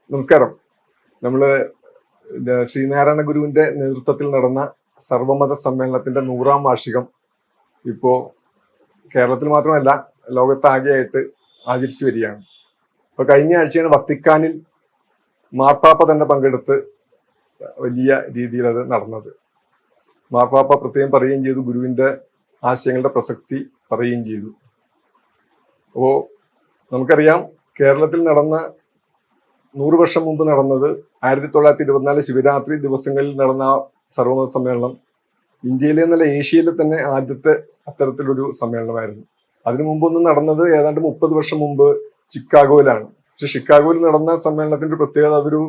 നമസ്കാരം. നമ്മള് ശ്രീനാരായണ ഗുരുവിന്റെ നേതൃത്വത്തിൽ നടന്ന സർവമത സമ്മേളനത്തിന്റെ 100-ാം വാർഷികം ഇപ്പോ കേരളത്തിൽ മാത്രമല്ല ലോകത്താകെയായിട്ട് ആചരിച്ചു വരികയാണ്. അപ്പൊ കഴിഞ്ഞ ആഴ്ചയാണ് വത്തിക്കാനിൽ മാർപ്പാപ്പ തന്നെ പങ്കെടുത്ത് വലിയ രീതിയിൽ അത് നടന്നത്. മാർപ്പാപ്പ പ്രത്യേകം പറയുകയും ചെയ്തു, ഗുരുവിന്റെ ആശയങ്ങളുടെ പ്രസക്തി പറയുകയും ചെയ്തു. അപ്പോ നമുക്കറിയാം, കേരളത്തിൽ നടന്ന 100 വർഷം മുമ്പ് നടന്നത് 1924 ശിവരാത്രി ദിവസങ്ങളിൽ നടന്ന സർവമത സമ്മേളനം ഇന്ത്യയിലെ എന്നല്ല ഏഷ്യയിലെ തന്നെ ആദ്യത്തെ അത്തരത്തിലൊരു സമ്മേളനമായിരുന്നു. അതിനു മുമ്പൊന്നും നടന്നത് ഏതാണ്ട് 30 വർഷം മുമ്പ് ചിക്കാഗോയിലാണ്. പക്ഷെ ചിക്കാഗോയിൽ നടന്ന സമ്മേളനത്തിന്റെ പ്രത്യേകത അതൊരു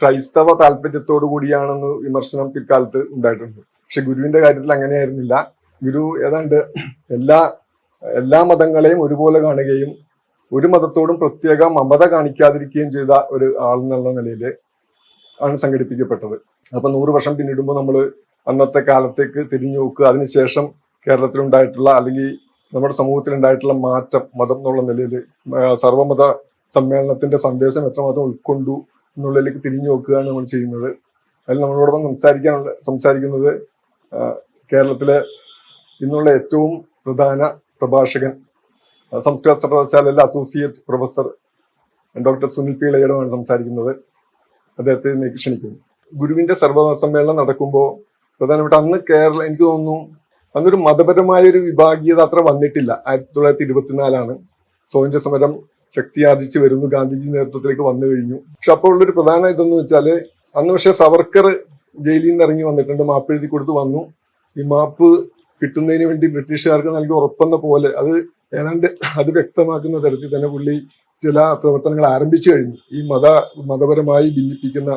ക്രൈസ്തവ താല്പര്യത്തോടു കൂടിയാണെന്ന് വിമർശനം പിൽക്കാലത്ത് ഉണ്ടായിട്ടുണ്ട്. പക്ഷെ ഗുരുവിന്റെ കാര്യത്തിൽ അങ്ങനെയായിരുന്നില്ല. ഗുരു ഏതാണ്ട് എല്ലാ മതങ്ങളെയും ഒരുപോലെ കാണുകയും ഒരു മതത്തോടും പ്രത്യേക മമത കാണിക്കാതിരിക്കുകയും ചെയ്ത ഒരു ആളെന്നുള്ള നിലയിൽ ആണ് സംഘടിപ്പിക്കപ്പെട്ടത്. അപ്പൊ 100 വർഷം പിന്നിടുമ്പോൾ നമ്മൾ അന്നത്തെ കാലത്തേക്ക് തിരിഞ്ഞു നോക്കുക, അതിനുശേഷം കേരളത്തിലുണ്ടായിട്ടുള്ള അല്ലെങ്കിൽ നമ്മുടെ സമൂഹത്തിൽ ഉണ്ടായിട്ടുള്ള മാറ്റം, മതം എന്നുള്ള നിലയിൽ സർവമത സമ്മേളനത്തിന്റെ സന്ദേശം എത്രമാത്രം ഉൾക്കൊണ്ടു എന്നുള്ളതിലേക്ക് തിരിഞ്ഞു നോക്കുകയാണ് നമ്മൾ ചെയ്യുന്നത്. അതിൽ നമ്മളോടൊപ്പം സംസാരിക്കുന്നത് കേരളത്തിലെ ഇന്നുള്ള ഏറ്റവും പ്രധാന പ്രഭാഷകൻ, സംസ്കൃത സർവകലാശാലയിലെ associate professor doctor Sunil P ഇളയിടമാണ് സംസാരിക്കുന്നത്. അദ്ദേഹത്തെ ക്ഷണിക്കുന്നു. ഗുരുവിന്റെ സർവമത സമ്മേളനം നടക്കുമ്പോൾ പ്രധാനപ്പെട്ട അന്ന് എനിക്ക് തോന്നുന്നു അന്നൊരു മതപരമായ ഒരു വിഭാഗീയത അത്ര വന്നിട്ടില്ല. 1924 സ്വാതന്ത്ര്യ സമരം ശക്തിയാർജിച്ച് വരുന്നു, ഗാന്ധിജി നേതൃത്വത്തിലേക്ക് വന്നു കഴിഞ്ഞു. പക്ഷെ അപ്പോൾ ഉള്ളൊരു പ്രധാന ഇതെന്ന് വെച്ചാല് അന്ന് പക്ഷെ സവർക്കർ ജയിലിൽ നിന്ന് ഇറങ്ങി വന്നിട്ടുണ്ട്, മാപ്പ് എഴുതി കൊടുത്ത് വന്നു. ഈ മാപ്പ് കിട്ടുന്നതിന് വേണ്ടി ബ്രിട്ടീഷുകാർക്ക് നൽകി ഉറപ്പെന്ന പോലെ അത് വ്യക്തമാക്കുന്ന തരത്തിൽ തന്നെ പുള്ളി ചില പ്രവർത്തനങ്ങൾ ആരംഭിച്ചു കഴിഞ്ഞു. ഈ മതപരമായി ഭിന്നിപ്പിക്കുന്ന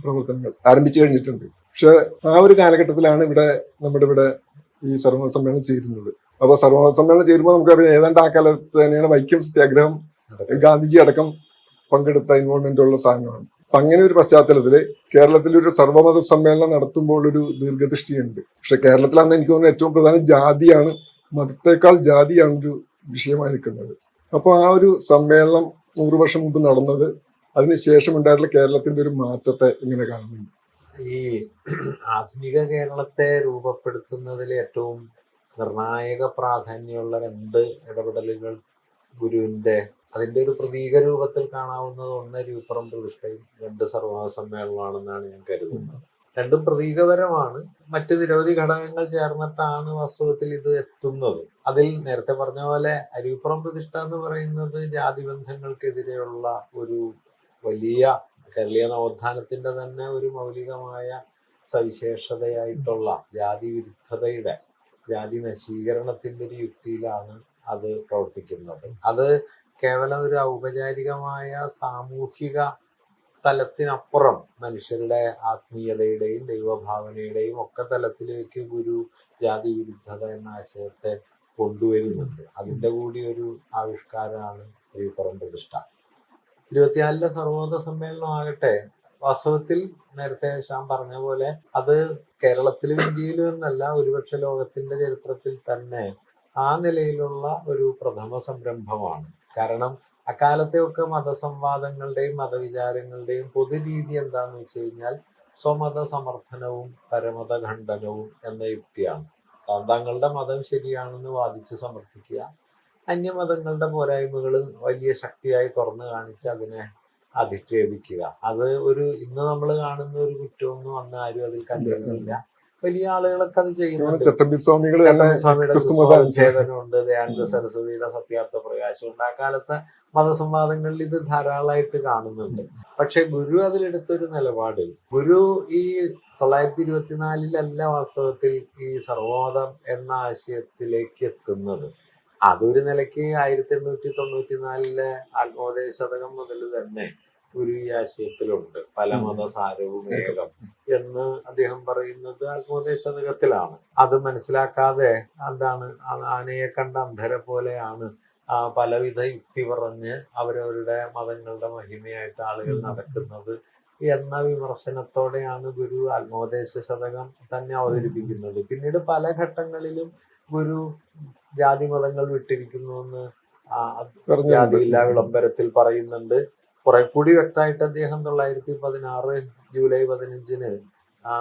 പ്രവർത്തനങ്ങൾ ആരംഭിച്ചു കഴിഞ്ഞിട്ടുണ്ട്. പക്ഷെ ആ ഒരു കാലഘട്ടത്തിലാണ് നമ്മുടെ ഇവിടെ ഈ സർവമത സമ്മേളനം ചേരുന്നത്. അപ്പൊ സർവമത സമ്മേളനം ചേരുമ്പോൾ നമുക്കറിയാം ഏതാണ്ട് ആ കാലത്ത് തന്നെയാണ് വൈക്കം സത്യാഗ്രഹം, ഗാന്ധിജി അടക്കം പങ്കെടുത്ത ഇൻവോൾവ്മെന്റ് ഉള്ള സാധനമാണ്. അപ്പൊ അങ്ങനെ ഒരു പശ്ചാത്തലത്തില് കേരളത്തിലൊരു സർവമത സമ്മേളനം നടത്തുമ്പോൾ ഒരു ദീർഘദൃഷ്ടിയുണ്ട്. പക്ഷെ കേരളത്തിലാണെന്ന് എനിക്ക് തോന്നുന്നു ഏറ്റവും പ്രധാനം ജാതിയാണ്, മതത്തെക്കാൾ ജാതിയാണ് ഒരു വിഷയമായി നിൽക്കുന്നത്. അപ്പൊ ആ ഒരു സമ്മേളനം 100 വർഷം മുമ്പ് നടന്നത്, അതിനുശേഷം ഉണ്ടായിട്ടുള്ള കേരളത്തിന്റെ ഒരു മാറ്റത്തെ ഇങ്ങനെ കാണുന്നുണ്ട്. ഈ ആധുനിക കേരളത്തെ രൂപപ്പെടുത്തുന്നതിൽ ഏറ്റവും നിർണായക പ്രാധാന്യമുള്ള 2 ഇടപെടലുകൾ ഗുരുവിന്റെ അതിന്റെ ഒരു പ്രതീക രൂപത്തിൽ കാണാവുന്നത് ഒന്ന് രൂപം പ്രതിഷ്ഠയും 2 സർവമത സമ്മേളനമാണെന്നാണ് ഞാൻ കരുതുന്നത്. രണ്ടും പ്രതീകപരമാണ്. മറ്റ് നിരവധി ഘടകങ്ങൾ ചേർന്നിട്ടാണ് വാസ്തവത്തിൽ ഇത് എത്തുന്നത്. അതിൽ നേരത്തെ പറഞ്ഞ പോലെ അരിപ്പുറം പ്രതിഷ്ഠ എന്ന് പറയുന്നത് ജാതി ബന്ധങ്ങൾക്കെതിരെയുള്ള ഒരു വലിയ കേരളീയ നവോത്ഥാനത്തിന്റെ തന്നെ ഒരു മൗലികമായ സവിശേഷതയായിട്ടുള്ള ജാതി വിരുദ്ധതയുടെ, ജാതി നശീകരണത്തിന്റെ ഒരു യുക്തിയിലാണ് അത് പ്രവർത്തിക്കുന്നത്. അത് കേവലം ഒരു ഔപചാരികമായ സാമൂഹിക തലത്തിനപ്പുറം മനുഷ്യരുടെ ആത്മീയതയുടെയും ദൈവഭാവനയുടെയും ഒക്കെ തലത്തിലേക്ക് ഗുരു ജാതി വിരുദ്ധത എന്ന ആശയത്തെ കൊണ്ടുവരുന്നുണ്ട്. അതിന്റെ കൂടി ഒരു ആവിഷ്കാരമാണ് അരിപ്പുറം പ്രതിഷ്ഠ. 24 സർവമത സമ്മേളനം ആകട്ടെ, വാസ്തവത്തിൽ നേരത്തെ ശ്യാം പറഞ്ഞ പോലെ അത് കേരളത്തിലും ഇന്ത്യയിലും എന്നല്ല, ഒരുപക്ഷെ ലോകത്തിന്റെ ചരിത്രത്തിൽ തന്നെ ആ നിലയിലുള്ള ഒരു പ്രഥമ സംരംഭമാണ്. കാരണം അക്കാലത്തെ ഒക്കെ മതസംവാദങ്ങളുടെയും മതവിചാരങ്ങളുടെയും പൊതുരീതി എന്താന്ന് വെച്ച് കഴിഞ്ഞാൽ സ്വമത സമർത്ഥനവും പരമത ഖണ്ഡനവും എന്ന യുക്തിയാണ്. തങ്ങളുടെ മതം ശരിയാണെന്ന് വാദിച്ച് സമർത്ഥിക്കുക, അന്യമതങ്ങളുടെ പോരായ്മകൾ വലിയ ശക്തിയായി തുറന്നു കാണിച്ച് അതിനെ അധിക്ഷേപിക്കുക. അത് ഇന്ന് നമ്മൾ കാണുന്ന ഒരു കുറ്റമൊന്നും അന്ന് ആരും അതിൽ കണ്ടിരുന്നില്ല. വലിയ ആളുകളൊക്കെ അത് ചെയ്യുന്നുണ്ട്. ഛേദനമുണ്ട്, ദയാനന്ദ സരസ്വതിയുടെ സത്യാർത്ഥ പ്രകാശമുണ്ട്. ആ കാലത്തെ മതസംവാദങ്ങളിൽ ഇത് ധാരാളമായിട്ട് കാണുന്നുണ്ട്. പക്ഷെ ഗുരു അതിലെടുത്തൊരു നിലപാട്, ഗുരു ഈ 924 വാസ്തവത്തിൽ ഈ സർവമതം എന്ന ആശയത്തിലേക്ക് എത്തുന്നത്. അതൊരു നിലയ്ക്ക് 1894 ആത്മോപദേശ ശതകം മുതൽ തന്നെ ഗുരു ഈ ആശയത്തിലുണ്ട്. പല മതസാരവും ഏകം എന്ന് അദ്ദേഹം പറയുന്നത് ആത്മോപദേശ ശതകത്തിലാണ്. അത് മനസ്സിലാക്കാതെ ആനയെ കണ്ട അന്ധരെ പോലെയാണ് പലവിധ യുക്തി പറഞ്ഞ് അവരവരുടെ മതങ്ങളുടെ മഹിമയായിട്ട് ആളുകൾ നടക്കുന്നത് എന്ന വിമർശനത്തോടെയാണ് ഗുരു ആത്മോപദേശ ശതകം തന്നെ അവതരിപ്പിക്കുന്നത്. പിന്നീട് പല ഘട്ടങ്ങളിലും ഗുരു ജാതി മതങ്ങൾ വിട്ടിരിക്കുന്നു എന്ന് ജാതിയില്ലാ വിളംബരത്തിൽ പറയുന്നുണ്ട്. കുറെ കൂടി വ്യക്തമായിട്ട് അദ്ദേഹം 1916 ജൂലൈ 15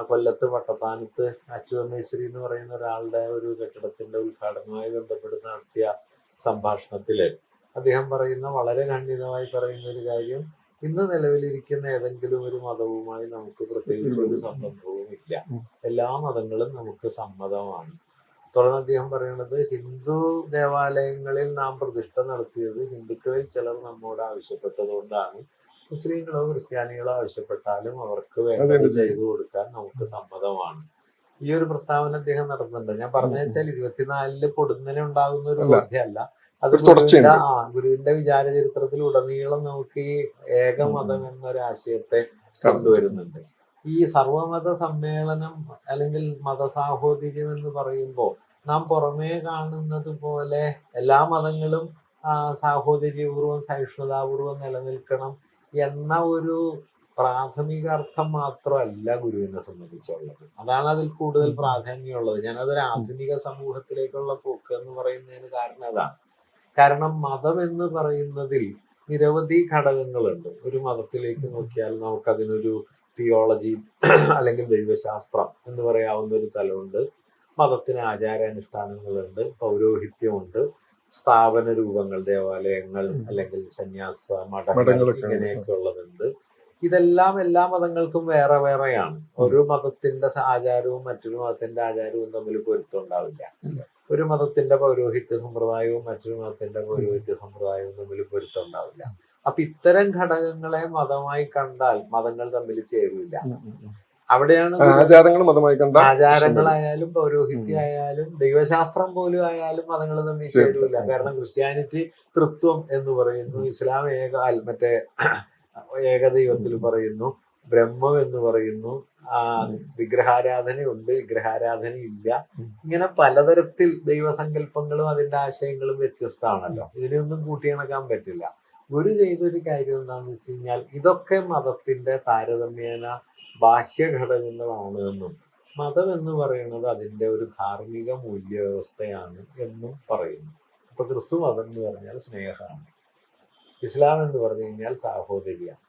കൊല്ലത്ത് വട്ടത്താനത്ത് അച്യുതമേശ്വരി എന്ന് പറയുന്ന ഒരാളുടെ ഒരു കെട്ടിടത്തിന്റെ ഉദ്ഘാടനവുമായി ബന്ധപ്പെട്ട് നടത്തിയ സംഭാഷണത്തില് അദ്ദേഹം പറയുന്ന, വളരെ ഖണ്ഡിതമായി പറയുന്ന ഒരു കാര്യം, ഇന്ന് നിലവിലിരിക്കുന്ന ഏതെങ്കിലും ഒരു മതവുമായി നമുക്ക് പ്രത്യേകിച്ച് ഒരു സംബന്ധവും ഇല്ല, എല്ലാ മതങ്ങളും നമുക്ക് സമ്മതമാണ്. തുടർന്ന് അദ്ദേഹം പറയുന്നത്, ഹിന്ദു ദേവാലയങ്ങളിൽ നാം പ്രതിഷ്ഠ നടത്തിയത് ഹിന്ദുക്കളിൽ ചിലർ നമ്മോട് ആവശ്യപ്പെട്ടത് കൊണ്ടാണ്. മുസ്ലിങ്ങളോ ക്രിസ്ത്യാനികളോ ആവശ്യപ്പെട്ടാലും അവർക്ക് വേണ്ടത് ചെയ്തു കൊടുക്കാൻ നമുക്ക് സമ്മതമാണ്. ഈ ഒരു പ്രസ്താവന അദ്ദേഹം നടത്തുന്നുണ്ട്. ഞാൻ പറഞ്ഞു വെച്ചാൽ 24 പൊടുന്നനെ ഉണ്ടാകുന്ന ഒരു ബോധ്യമല്ല, അത് ഗുരുവിന്റെ വിചാര ചരിത്രത്തിൽ ഉടനീളം നമുക്ക് ഈ ഏകമതം എന്നൊരു ആശയത്തെ കൊണ്ടുവരുന്നുണ്ട്. ഈ സർവമത സമ്മേളനം അല്ലെങ്കിൽ മതസാഹോദര്യം എന്ന് പറയുമ്പോൾ നാം പുറമേ കാണുന്നത് പോലെ എല്ലാ മതങ്ങളും സാഹോദര്യപൂർവ്വം സഹിഷ്ണുതാപൂർവ്വം നിലനിൽക്കണം എന്ന ഒരു പ്രാഥമിക അർത്ഥം മാത്രമല്ല ഗുരുവിനെ സംബന്ധിച്ചുള്ളത്. അതാണ് അതിൽ കൂടുതൽ പ്രാധാന്യമുള്ളത്. ഞാനതൊരു ആധുനിക സമൂഹത്തിലേക്കുള്ള പോക്ക് എന്ന് പറയുന്നതിന് കാരണം അതാണ്. കാരണം മതം എന്ന് പറയുന്നതിൽ നിരവധി ഘടകങ്ങളുണ്ട്. ഒരു മതത്തിലേക്ക് നോക്കിയാൽ നമുക്കതിനൊരു തിയോളജി അല്ലെങ്കിൽ ദൈവശാസ്ത്രം എന്ന് പറയാവുന്ന ഒരു തലമുണ്ട്. മതത്തിന് ആചാരാനുഷ്ഠാനങ്ങളുണ്ട്, പൗരോഹിത്യമുണ്ട്, സ്ഥാപന രൂപങ്ങൾ, ദേവാലയങ്ങൾ അല്ലെങ്കിൽ സന്യാസ മഠങ്ങൾ, ഇങ്ങനെയൊക്കെ ഉള്ളതുണ്ട്. ഇതെല്ലാം എല്ലാ മതങ്ങൾക്കും വേറെ വേറെയാണ്. ഒരു മതത്തിന്റെ ആചാരവും മറ്റൊരു മതത്തിന്റെ ആചാരവും തമ്മിൽ പൊരുത്തമുണ്ടാവില്ല. ഒരു മതത്തിന്റെ പൗരോഹിത്യ സമ്പ്രദായവും മറ്റൊരു മതത്തിന്റെ പൗരോഹിത്യ സമ്പ്രദായവും തമ്മിൽ പൊരുത്തമുണ്ടാവില്ല. അപ്പൊ ഇത്തരം ഘടകങ്ങളെ മതമായി കണ്ടാൽ മതങ്ങൾ തമ്മിൽ ചേരില്ല. അവിടെയാണ് ആചാരങ്ങളായാലും പൗരോഹിത്യായാലും ദൈവശാസ്ത്രം പോലും ആയാലും മതങ്ങൾ തമ്മിൽ ചേരില്ല. കാരണം ക്രിസ്ത്യാനിറ്റി തൃത്വം എന്ന് പറയുന്നു, ഇസ്ലാം മറ്റേ ഏകദൈവത്തിൽ പറയുന്നു, ബ്രഹ്മം എന്ന് പറയുന്നു, വിഗ്രഹാരാധനയുണ്ട്, വിഗ്രഹാരാധന ഇല്ല. ഇങ്ങനെ പലതരത്തിൽ ദൈവസങ്കല്പങ്ങളും അതിന്റെ ആശയങ്ങളും വ്യത്യസ്തമാണല്ലോ. ഇതിനെയൊന്നും കൂട്ടിയിണക്കാൻ പറ്റില്ല. ഗുരു ചെയ്തൊരു കാര്യം എന്താണെന്ന് വെച്ച് കഴിഞ്ഞാൽ, ഇതൊക്കെ മതത്തിന്റെ താരതമ്യേന ബാഹ്യഘടകങ്ങളാണ് എന്നും മതം എന്ന് പറയുന്നത് അതിന്റെ ഒരു ധാർമ്മിക മൂല്യവ്യവസ്ഥയാണ് എന്നും പറയുന്നു. ഇപ്പൊ ക്രിസ്തു മതം എന്ന് പറഞ്ഞാൽ സ്നേഹമാണ്, ഇസ്ലാം എന്ന് പറഞ്ഞു കഴിഞ്ഞാൽ സാഹോദര്യമാണ്.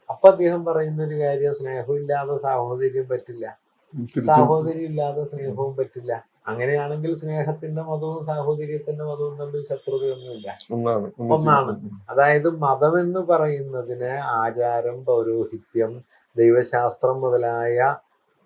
അപ്പൊ അദ്ദേഹം പറയുന്ന ഒരു കാര്യം, സ്നേഹമില്ലാതെ സാഹോദര്യം പറ്റില്ല, സാഹോദര്യം ഇല്ലാതെ സ്നേഹവും പറ്റില്ല. അങ്ങനെയാണെങ്കിൽ സ്നേഹത്തിന്റെ മതവും സാഹോദര്യത്തിന്റെ മതവും തമ്മിൽ ശത്രുതയൊന്നുമില്ല, ഒന്നാണ്. അതായത് മതം എന്ന് പറയുന്നതിന് ആചാരം, പൗരോഹിത്യം, ദൈവശാസ്ത്രം മുതലായ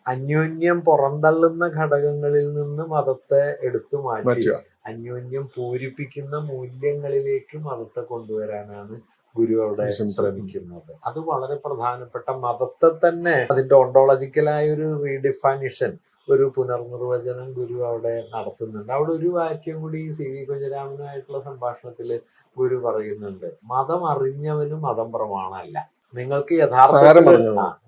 അന്യോന്യം പുറന്തള്ളുന്ന ഘടകങ്ങളിൽ നിന്ന് മതത്തെ എടുത്തു മാറ്റി അന്യോന്യം പൂരിപ്പിക്കുന്ന മൂല്യങ്ങളിലേക്ക് മതത്തെ കൊണ്ടുവരാനാണ് ഗുരു അവിടെ ശ്രമിക്കുന്നത്. അത് വളരെ പ്രധാനപ്പെട്ട മതത്തെ തന്നെ അതിന്റെ ഓണ്ടോളജിക്കലായ ഒരു റീഡിഫൈനിഷൻ, ഒരു പുനർനിർവചനം ഗുരു അവിടെ നടത്തുന്നുണ്ട്. അവിടെ ഒരു വാക്യം കൂടി CV കുഞ്ഞിരാമനുമായിട്ടുള്ള സംഭാഷണത്തിൽ ഗുരു പറയുന്നുണ്ട്, മതം അറിഞ്ഞവനും മതം പ്രമാണമല്ല. നിങ്ങൾക്ക്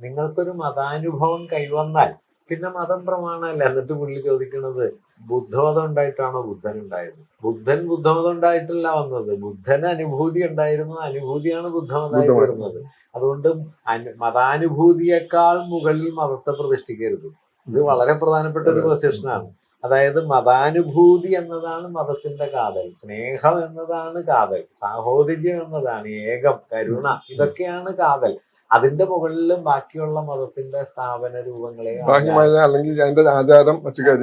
നിങ്ങൾക്കൊരു മതാനുഭവം കൈവന്നാൽ പിന്നെ മതം പ്രമാണമല്ല. എന്നിട്ട് പുള്ളി ചോദിക്കുന്നത്, ബുദ്ധമതം ഉണ്ടായിട്ടാണോ ബുദ്ധൻ ഉണ്ടായത്? ബുദ്ധൻ ബുദ്ധമതം ഉണ്ടായിട്ടല്ല വന്നത്, ബുദ്ധന് അനുഭൂതി ഉണ്ടായിരുന്നു, അനുഭൂതിയാണ് ബുദ്ധമതമായി വരുന്നത്. അതുകൊണ്ട് മതാനുഭൂതിയേക്കാൾ മുകളിൽ മതത്തെ പ്രതിഷ്ഠിക്കരുത്. ഇത് വളരെ പ്രധാനപ്പെട്ട ഒരു പൊസിഷനാണ്. അതായത് മതാനുഭൂതി എന്നതാണ് മതത്തിന്റെ കാതൽ, സ്നേഹം എന്നതാണ് കാതൽ, സാഹോദര്യം എന്നതാണ്, ഏകം, കരുണ, ഇതൊക്കെയാണ് കാതൽ. അതിന്റെ മുകളിലും ബാക്കിയുള്ള മതത്തിന്റെ സ്ഥാപന രൂപങ്ങളെ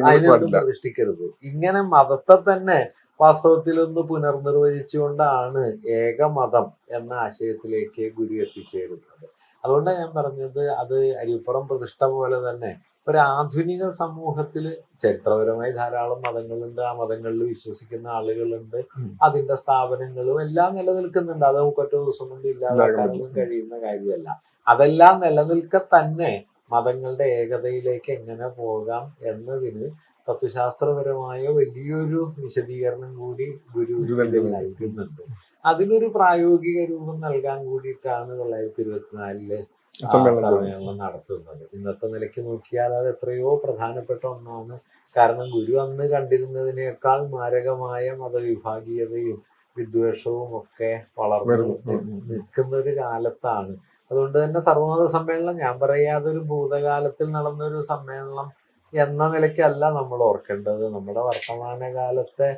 അതിനൊന്നും പ്രതിഷ്ഠിക്കരുത്. ഇങ്ങനെ മതത്തെ തന്നെ വാസ്തവത്തിൽ ഒന്ന് പുനർനിർവചിച്ചുകൊണ്ടാണ് ഏകമതം എന്ന ആശയത്തിലേക്ക് ഗുരു എത്തിച്ചേരുന്നത്. അതുകൊണ്ടാണ് ഞാൻ പറഞ്ഞത്, അത് അരിപ്പുറം പ്രതിഷ്ഠ പോലെ തന്നെ ഒരു ആധുനിക സമൂഹത്തിൽ ചരിത്രപരമായി ധാരാളം മതങ്ങളുണ്ട്, ആ മതങ്ങളിൽ വിശ്വസിക്കുന്ന ആളുകളുണ്ട്, അതിന്റെ സ്ഥാപനങ്ങളും എല്ലാം നിലനിൽക്കുന്നുണ്ട്. അത് നമുക്ക് ഒറ്റ ദിവസം കൊണ്ട് ഇല്ലാതാക്കാനൊന്നും കഴിയുന്ന കാര്യമല്ല. അതെല്ലാം നിലനിൽക്കെ തന്നെ മതങ്ങളുടെ ഏകതയിലേക്ക് എങ്ങനെ പോകാം എന്നതിന് തത്വശാസ്ത്രപരമായ വലിയൊരു വിശദീകരണം കൂടി ഗുരു നൽകുന്നുണ്ട്. അതിനൊരു പ്രായോഗിക രൂപം നൽകാൻ കൂടിയിട്ടാണ് 1924 സമ്മേളനം നടത്തുന്നത്. ഇന്നത്തെ നിലയ്ക്ക് നോക്കിയാൽ അത് എത്രയോ പ്രധാനപ്പെട്ട ഒന്നാണ്. കാരണം ഗുരു അന്ന് കണ്ടിരുന്നതിനേക്കാൾ മാരകമായ മതവിഭാഗീയതയും വിദ്വേഷവും ഒക്കെ വളർന്നു നിൽക്കുന്ന ഒരു കാലത്താണ്. അതുകൊണ്ട് തന്നെ സർവമത സമ്മേളനം ഞാൻ പറയാതെ ഒരു ഭൂതകാലത്തിൽ നടന്നൊരു സമ്മേളനം എന്ന നിലയ്ക്കല്ല നമ്മൾ ഓർക്കേണ്ടത്. നമ്മുടെ വർത്തമാനകാലത്തെ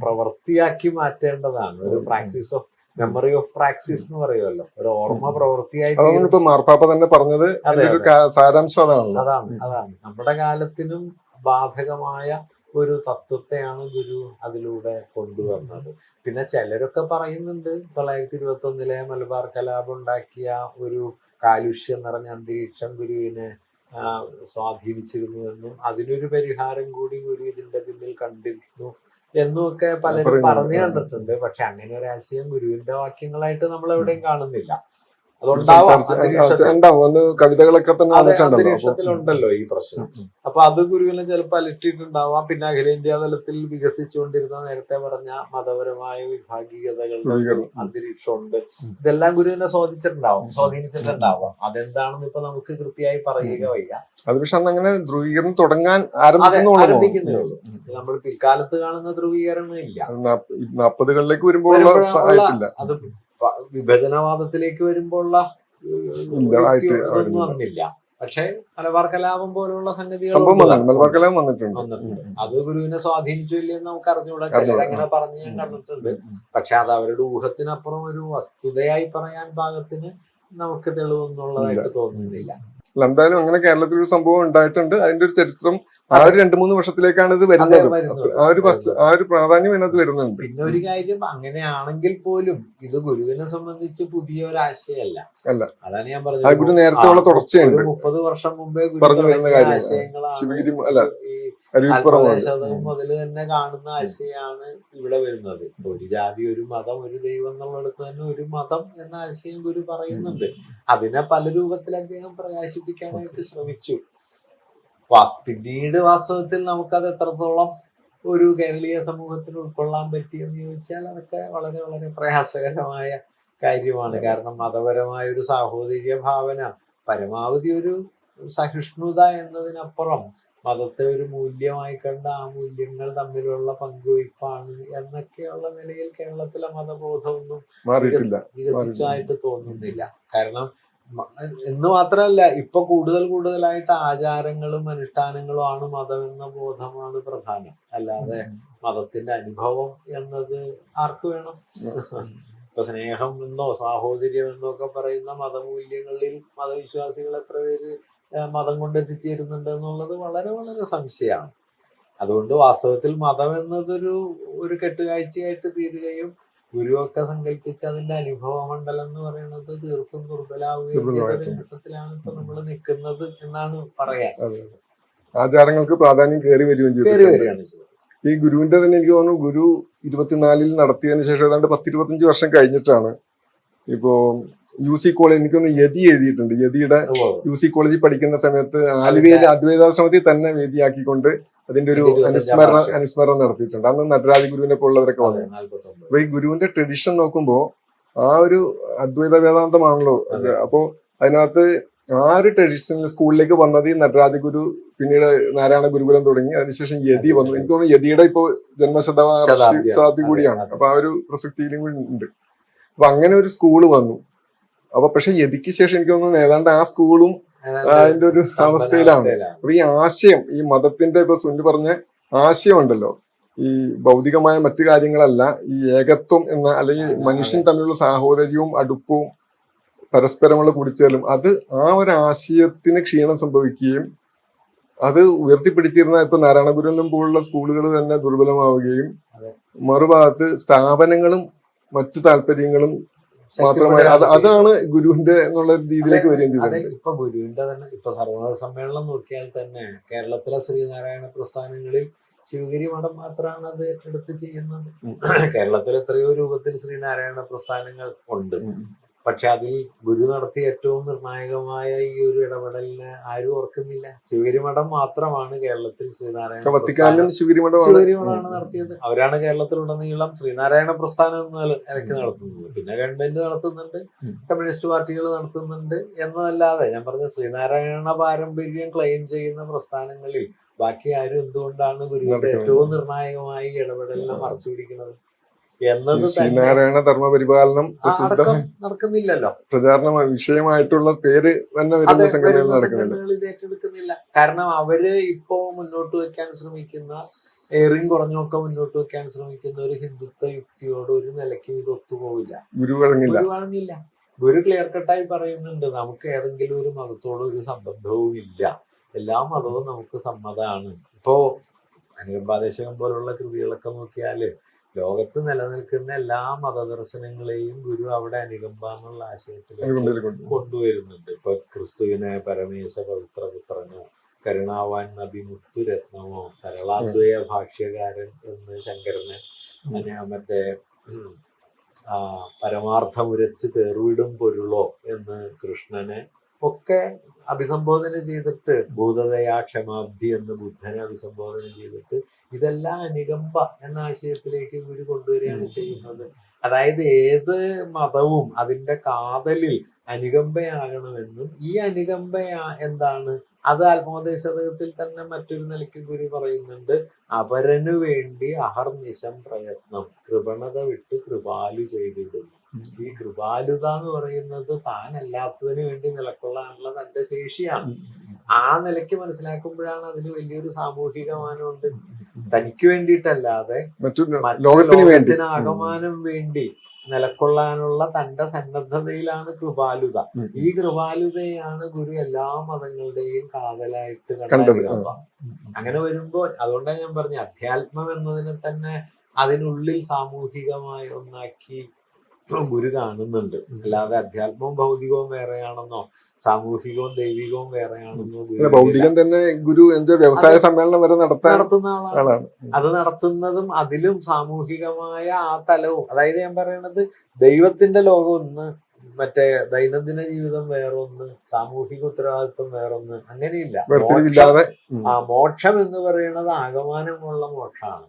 പ്രവൃത്തിയാക്കി മാറ്റേണ്ടതാണ്. ഒരു practice of memory of praxis എന്ന് പറയുമല്ലോ, ഒരു ഓർമ്മ പ്രവൃത്തിയായി അതാണ് ഇപ്പൊ മാർപ്പാപ്പ തന്നെ പറഞ്ഞത്. അതിന്റെ ഒരു സാരാംശം അതാണല്ലോ. അതാണ് നമ്മുടെ കാലത്തിനും ബാധകമായ ഒരു തത്വത്തെയാണ് ഗുരു അതിലൂടെ കൊണ്ടുവന്നത്. പിന്നെ ചിലരൊക്കെ പറയുന്നുണ്ട് 1921 മലബാർ കലാപം ഉണ്ടാക്കിയ ഒരു കാലുഷ്യം നിറഞ്ഞ അന്തരീക്ഷം ഗുരുവിനെ സ്വാധീനിച്ചിരുന്നുവെന്നും അതിനൊരു പരിഹാരം കൂടി ഗുരു ഇതിന്റെ പിന്നിൽ കണ്ടിരുന്നു എന്നുമൊക്കെ പലരും പറഞ്ഞു കണ്ടിട്ടുണ്ട്. പക്ഷെ അങ്ങനെ ഒരു ആശയം ഗുരുവിന്റെ വാക്യങ്ങളായിട്ട് നമ്മൾ എവിടെയും കാണുന്നില്ല. കവിതകളൊക്കെ തന്നെ അന്തരീക്ഷത്തിലുണ്ടല്ലോ ഈ പ്രശ്നം. അപ്പൊ അത് ഗുരുവിനെ ചിലപ്പോൾ അലട്ടിയിട്ടുണ്ടാവാം. പിന്നെ അഖിലേന്ത്യാ തലത്തിൽ വികസിച്ചുകൊണ്ടിരുന്ന നേരത്തെ പറഞ്ഞ മതപരമായ വിഭാഗീയതകളുടെ അന്തരീക്ഷമുണ്ട്. ഇതെല്ലാം ഗുരുവിനെ സ്വാധീനിച്ചിട്ടുണ്ടാവാം. അതെന്താണെന്ന് ഇപ്പൊ നമുക്ക് കൃത്യമായി പറയുക വയ്യ. അത് പക്ഷെ അങ്ങനെ ധ്രുവീകരണം തുടങ്ങാൻ ആരംഭിക്കുന്നേ ഉള്ളൂ. നമ്മൾ പിൽക്കാലത്ത് കാണുന്ന ധ്രുവീകരണം ഇല്ല. 40കളിലേക്ക് വരുമ്പോൾ അത് വിഭജനവാദത്തിലേക്ക് വരുമ്പോഴുള്ള ഇതൊന്നും വന്നില്ല. പക്ഷെ മലബാർ കലാപം പോലുള്ള സംഗതികൾ വന്നിട്ടുണ്ട്. അത് ഗുരുവിനെ സ്വാധീനിച്ചു ഇല്ലെന്ന് നമുക്ക് അറിഞ്ഞുകൂടാ. ചിലരങ്ങനെ പറഞ്ഞ് ഞാൻ കണ്ടിട്ടുണ്ട്. പക്ഷെ അത് അവരുടെ ഊഹത്തിനപ്പുറം ഒരു വസ്തുതയായി പറയാൻ പാകത്തിന് നമുക്ക് തെളിവെന്നുള്ളതായിട്ട് തോന്നുന്നില്ല. എന്തായാലും അങ്ങനെ കേരളത്തിൽ ഒരു സംഭവം ഉണ്ടായിട്ടുണ്ട്. അതിന്റെ ഒരു ചരിത്രം ആ ഒരു 2-3 വർഷത്തിലേക്ക് ഇത് വരുന്നത്. ആ ഒരു പ്രാധാന്യം അതിനകത്ത് വരുന്നുണ്ട്. പിന്നെ ഒരു കാര്യം, അങ്ങനെയാണെങ്കിൽ പോലും ഇത് ഗുരുവിനെ സംബന്ധിച്ച് പുതിയ ഒരു ആശയമല്ല. അതാണ് ഞാൻ പറഞ്ഞത്. ഗുരു നേരത്തെ ഉള്ള തുടർച്ചയുണ്ട്. 30 വർഷം മുമ്പേ പറഞ്ഞു വരുന്ന ശതകം മുതൽ തന്നെ കാണുന്ന ആശയമാണ് ഇവിടെ വരുന്നത്. ഒരു ജാതി, ഒരു മതം, ഒരു ദൈവം എന്നുള്ളിടത്ത് തന്നെ ഒരു മതം എന്ന ആശയം ഗുരു പറയുന്നുണ്ട്. അതിനെ പല രൂപത്തിൽ അദ്ദേഹം പ്രകാശിപ്പിക്കാനായിട്ട് ശ്രമിച്ചു. പിന്നീട് വാസ്തവത്തിൽ നമുക്കത് എത്രത്തോളം ഒരു കേരളീയ സമൂഹത്തിന് ഉൾക്കൊള്ളാൻ പറ്റിയെന്ന് ചോദിച്ചാൽ അതൊക്കെ വളരെ വളരെ പ്രയാസകരമായ കാര്യമാണ്. കാരണം മതപരമായ ഒരു സാഹോദര്യ ഭാവന, പരമാവധി ഒരു സഹിഷ്ണുത എന്നതിനപ്പുറം മതത്തെ ഒരു മൂല്യമായി കണ്ട് ആ മൂല്യങ്ങൾ തമ്മിലുള്ള പങ്കുവയ്പ്പാണ് എന്നൊക്കെയുള്ള നിലയിൽ കേരളത്തിലെ മതബോധമൊന്നും വികസിച്ചായിട്ട് തോന്നുന്നില്ല. കാരണം എന്ന് മാത്രമല്ല, ഇപ്പൊ കൂടുതലായിട്ട് ആചാരങ്ങളും അനുഷ്ഠാനങ്ങളും ആണ് മതം എന്ന ബോധമാണ് പ്രധാനം. അല്ലാതെ മതത്തിന്റെ അനുഭവം എന്നത് ആർക്ക് വേണം? ഇപ്പൊ സ്നേഹം എന്നോ സാഹോദര്യം എന്നോ ഒക്കെ പറയുന്ന മതമൂല്യങ്ങളിൽ മതവിശ്വാസികൾ എത്ര പേര് മതം കൊണ്ട് എത്തിച്ചേരുന്നുണ്ട് എന്നുള്ളത് വളരെ വളരെ സംശയമാണ്. അതുകൊണ്ട് വാസ്തവത്തിൽ മതം എന്നതൊരു കെട്ടുകാഴ്ചയായിട്ട് തീരുകയും ഗുരുവൊക്കെ സങ്കല്പിച്ച് അതിന്റെ അനുഭവ മണ്ഡലം എന്ന് പറയുന്നത് തീർത്തും ദുർബലാവുകയും ചെയ്ത ഘട്ടത്തിലാണ് ഇപ്പൊ നമ്മൾ നിൽക്കുന്നത് എന്നാണ് പറയാൻ. ആചാരങ്ങൾക്ക് പ്രാധാന്യം കയറി വരികയാണ്. ഈ ഗുരുവിന്റെ തന്നെ എനിക്ക് തോന്നുന്നു ഗുരു 24 നടത്തിയതിനു ശേഷം ഏതാണ്ട് 10-25 വർഷം കഴിഞ്ഞിട്ടാണ് ഇപ്പോ UC കോളേജ്, എനിക്കൊന്ന് യതി എഴുതിയിട്ടുണ്ട്. യതിയുടെ UC കോളേജിൽ പഠിക്കുന്ന സമയത്ത് ആലുവയിലെ അദ്വൈതാശ്രമത്തിൽ തന്നെ വേദിയാക്കിക്കൊണ്ട് അതിന്റെ ഒരു അനുസ്മരണം നടത്തിയിട്ടുണ്ട്. അന്ന് നടരാജ ഗുരുവിനെ പോലുള്ളവരൊക്കെ വന്നു. അപ്പൊ ഈ ഗുരുവിന്റെ ട്രഡിഷൻ നോക്കുമ്പോ ആ ഒരു അദ്വൈത വേദാന്തമാണല്ലോ. അപ്പോ അതിനകത്ത് ആ ഒരു ട്രഡിഷണൽ സ്കൂളിലേക്ക് വന്നത് ഈ നടരാജ ഗുരു, പിന്നീട് നാരായണ ഗുരുകുലം തുടങ്ങി. അതിനുശേഷം യതി വന്നു. എനിക്ക് തോന്നുന്നു യതിയുടെ ഇപ്പോ ജന്മശതാബ്ദി കൂടിയാണ്. അപ്പൊ ആ ഒരു പ്രസക്തിയിലും കൂടി ഉണ്ട്. അപ്പൊ അങ്ങനെ ഒരു സ്കൂള് വന്നു. അപ്പൊ പക്ഷെ യതിക്ക് ശേഷം എനിക്ക് തോന്നുന്നു ഏതാണ്ട് ആ സ്കൂളും അതിന്റെ ഒരു അവസ്ഥയിലാണ്. അപ്പൊ ഈ ആശയം, ഈ മതത്തിന്റെ ഇപ്പൊ സുനി പറഞ്ഞ ആശയം ഉണ്ടല്ലോ, ഈ ഭൗതികമായ മറ്റു കാര്യങ്ങളല്ല, ഈ ഏകത്വം എന്ന, അല്ലെങ്കിൽ മനുഷ്യൻ തമ്മിലുള്ള സാഹോദര്യവും അടുപ്പവും പരസ്പരമുള്ള കൂടിച്ചേരലും, അത് ആ ഒരു ആശയത്തിന് ക്ഷീണം സംഭവിക്കുകയും അത് ഉയർത്തിപ്പിടിച്ചിരുന്ന ഇപ്പൊ നാരായണ ഗുരുവിനും പോലുള്ള സ്കൂളുകൾ തന്നെ ദുർബലമാവുകയും മറുഭാഗത്ത് സ്ഥാപനങ്ങളും മറ്റു താല്പര്യങ്ങളും മാത്രമായി അതാണ് ഗുരുവിന്റെ എന്നുള്ള രീതിയിലേക്ക് വരികയും ചെയ്തത്. ഇപ്പൊ ഗുരുവിന്റെ തന്നെ ഇപ്പൊ സർവമത സമ്മേളനം നോക്കിയാൽ തന്നെ കേരളത്തിലെ ശ്രീനാരായണ പ്രസ്ഥാനങ്ങളിൽ ശിവഗിരി മഠം മാത്രമാണ് അത് ഏറ്റെടുത്ത് ചെയ്യുന്നത്. കേരളത്തിൽ എത്രയോ രൂപത്തിൽ ശ്രീനാരായണ പ്രസ്ഥാനങ്ങൾ ഉണ്ട്. പക്ഷെ അതിൽ ഗുരു നടത്തിയ ഏറ്റവും നിർണായകമായ ഈ ഒരു ഇടപെടലിനെ ആരും ഓർക്കുന്നില്ല. ശിവഗിരി മഠം മാത്രമാണ് കേരളത്തിൽ ശ്രീനാരായണ ശിവഗിരിമഠമാണ് നടത്തിയത്. അവരാണ് കേരളത്തിലുടനീളം ശ്രീനാരായണ പ്രസ്ഥാനം ഇലക്ക് നടത്തുന്നത്. പിന്നെ ഗവൺമെന്റ് നടത്തുന്നുണ്ട്, കമ്മ്യൂണിസ്റ്റ് പാർട്ടികൾ നടത്തുന്നുണ്ട് എന്നതല്ലാതെ ഞാൻ പറഞ്ഞ ശ്രീനാരായണ പാരമ്പര്യം ക്ലെയിം ചെയ്യുന്ന പ്രസ്ഥാനങ്ങളിൽ ബാക്കി ആരും എന്തുകൊണ്ടാണ് ഗുരുവിന്റെ ഏറ്റവും നിർണായകമായി ഇടപെടലിനെ മറച്ചു പിടിക്കുന്നത് എന്നത് ശ്രീനാരായണ ധർമ്മപരിപാലനം നടക്കുന്നില്ലല്ലോ. പ്രചാരണ വിഷയമായിട്ടുള്ള പേര് തന്നെ വരുന്ന സംഘടനകൾ ഇത് ഏറ്റെടുക്കുന്നില്ല. കാരണം അവര് ഇപ്പോ മുന്നോട്ട് വെക്കാൻ ശ്രമിക്കുന്ന ഏറിയും കുറഞ്ഞൊക്കെ മുന്നോട്ട് വെക്കാൻ ശ്രമിക്കുന്ന ഒരു ഹിന്ദുത്വ യുക്തിയോട് ഒരു നിലയ്ക്കും ഇത് ഒത്തുപോകില്ല. ഗുരു വഴങ്ങില്ല. ഗുരു വഴങ്ങില്ല. ഗുരു ക്ലിയർ കട്ടായി പറയുന്നുണ്ട്, നമുക്ക് ഏതെങ്കിലും ഒരു മതത്തോട് ഒരു സംബന്ധവും ഇല്ല, എല്ലാ മതവും നമുക്ക് സമ്മതമാണ്. ഇപ്പോ അനുകമ്പാദേശകം പോലുള്ള കൃതികളൊക്കെ നോക്കിയാല് ലോകത്ത് നിലനിൽക്കുന്ന എല്ലാ മതദർശനങ്ങളെയും ഗുരു അവിടെ അനുകമ്പ എന്നുള്ള ആശയത്തിലേക്ക് കൊണ്ടുവരുന്നുണ്ട്. ഇപ്പൊ ക്രിസ്തുവിനെ പരമേശ പവിത്ര പുത്രനോ, കരുണാവാൻ നബി മുത്തുരത്നമോ, സരളാദ്വയ ഭാഷ്യകാരൻ എന്ന് ശങ്കരനെ, മറ്റേ പരമാർത്ഥമുരച്ച് തേർവിടും പൊരുളോ എന്ന് കൃഷ്ണനെ ഒക്കെ അഭിസംബോധന ചെയ്തിട്ട്, ഭൂതദയാ ക്ഷമാബ്ധി എന്ന് ബുദ്ധനെ അഭിസംബോധന ചെയ്തിട്ട് ഇതെല്ലാം അനുകമ്പ എന്ന ആശയത്തിലേക്ക് ഗുരു കൊണ്ടുവരികയാണ് ചെയ്യുന്നത്. അതായത് ഏത് മതവും അതിന്റെ കാതലിൽ അനുകമ്പയാകണമെന്നും, ഈ അനുകമ്പ എന്താണ്, അത് ആത്മോപദേശതകത്തിൽ തന്നെ മറ്റൊരു നിലയ്ക്ക് ഗുരു പറയുന്നുണ്ട്, അപരനു വേണ്ടി അഹർനിശം പ്രയത്നം, കൃപണത വിട്ട് കൃപാലു ചെയ്തിടുന്നു. ഈ കൃപാലുത എന്ന് പറയുന്നത് താനല്ലാത്തതിന് വേണ്ടി നിലക്കൊള്ളാനുള്ള തന്റെ ശേഷിയാണ്. ആ നിലയ്ക്ക് മനസ്സിലാക്കുമ്പോഴാണ് അതിന് വലിയൊരു സാമൂഹിക മാനമുണ്ട്. തനിക്ക് വേണ്ടിയിട്ടല്ലാതെ ലോകത്തിനാകമാനം വേണ്ടി നിലക്കൊള്ളാനുള്ള തന്റെ സന്നദ്ധതയിലാണ് കൃപാലുത. ഈ കൃപാലുതയാണ് ഗുരു എല്ലാ മതങ്ങളുടെയും കാതലായിട്ട് കണ്ടത്. അങ്ങനെ വരുമ്പോ അതുകൊണ്ടാണ് ഞാൻ പറഞ്ഞ അധ്യാത്മം എന്നതിനെ തന്നെ അതിനുള്ളിൽ സാമൂഹികമായ ഒന്നാക്കി ഗുരു കാണുന്നുണ്ട്. അല്ലാതെ അധ്യാത്മവും ഭൗതികവും വേറെയാണെന്നോ സാമൂഹികവും ദൈവികവും വേറെയാണെന്നോ. ഭൗതികം തന്നെ ഗുരു എന്താ വ്യവസായ സമ്മേളനം വരെ നടത്തുന്ന ആളാണ്. അത് നടത്തുന്നതും അതിലും സാമൂഹികമായ ആ തലവും, അതായത് ഞാൻ പറയണത് ദൈവത്തിന്റെ ലോകം ഒന്ന്, മറ്റേ ദൈനംദിന ജീവിതം വേറൊന്ന്, സാമൂഹിക ഉത്തരവാദിത്വം വേറൊന്ന്, അങ്ങനെയില്ല. മോക്ഷം എന്ന് പറയുന്നത് ആകമാനമുള്ള മോക്ഷമാണ്.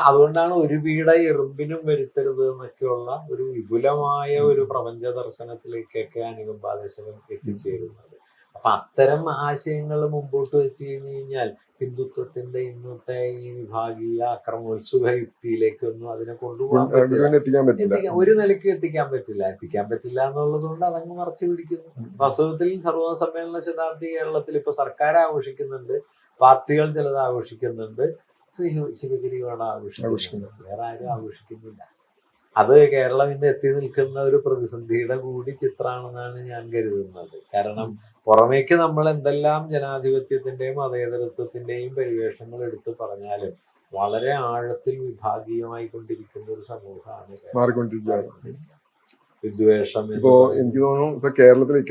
അതുകൊണ്ടാണ് ഒരു പീഡ എറുമ്പിനും വരുത്തരുത് എന്നൊക്കെയുള്ള ഒരു വിപുലമായ ഒരു പ്രപഞ്ച ദർശനത്തിലേക്കൊക്കെ അനുകമ്പാദേശകൻ എത്തിച്ചേരുന്നത്. അപ്പൊ അത്തരം ആശയങ്ങൾ മുമ്പോട്ട് വെച്ച് കഴിഞ്ഞാൽ ഹിന്ദുത്വത്തിന്റെ ഇന്നത്തെ ഈ വിഭാഗീയ അക്രമോത്സുക യുക്തിയിലേക്കൊന്നും അതിനെ കൊണ്ടുപോകാൻ പറ്റില്ല. ഒരു നിലയ്ക്കും എത്തിക്കാൻ പറ്റില്ല എന്നുള്ളത് കൊണ്ട് അതങ്ങ് മറച്ചു പിടിക്കുന്നു. വാസ്തവത്തിൽ സർവ്വ സമ്മേളന ശതാബ്ദി കേരളത്തിൽ ഇപ്പൊ സർക്കാർ ആഘോഷിക്കുന്നുണ്ട്, പാർട്ടികൾ ചിലത് ആഘോഷിക്കുന്നുണ്ട്, ശ്രീ ശിവഗിരിയാണ് ആഘോഷിക്കുന്നത്, വേറെ ആരും ആഘോഷിക്കുന്നില്ല. അത് കേരളം ഇന്ന് എത്തി നിൽക്കുന്ന ഒരു പ്രതിസന്ധിയുടെ കൂടി ചിത്രമാണെന്നാണ് ഞാൻ കരുതുന്നത്. കാരണം പുറമേക്ക് നമ്മൾ എന്തെല്ലാം ജനാധിപത്യത്തിന്റെയും മതേതരത്വത്തിന്റെയും പരിവേഷങ്ങൾ എടുത്തു പറഞ്ഞാലും വളരെ ആഴത്തിൽ വിഭാഗീയമായി കൊണ്ടിരിക്കുന്ന ഒരു സമൂഹമാണ് വിദ്വേഷം. ഇപ്പോ എനിക്ക് തോന്നുന്നു ഇപ്പൊ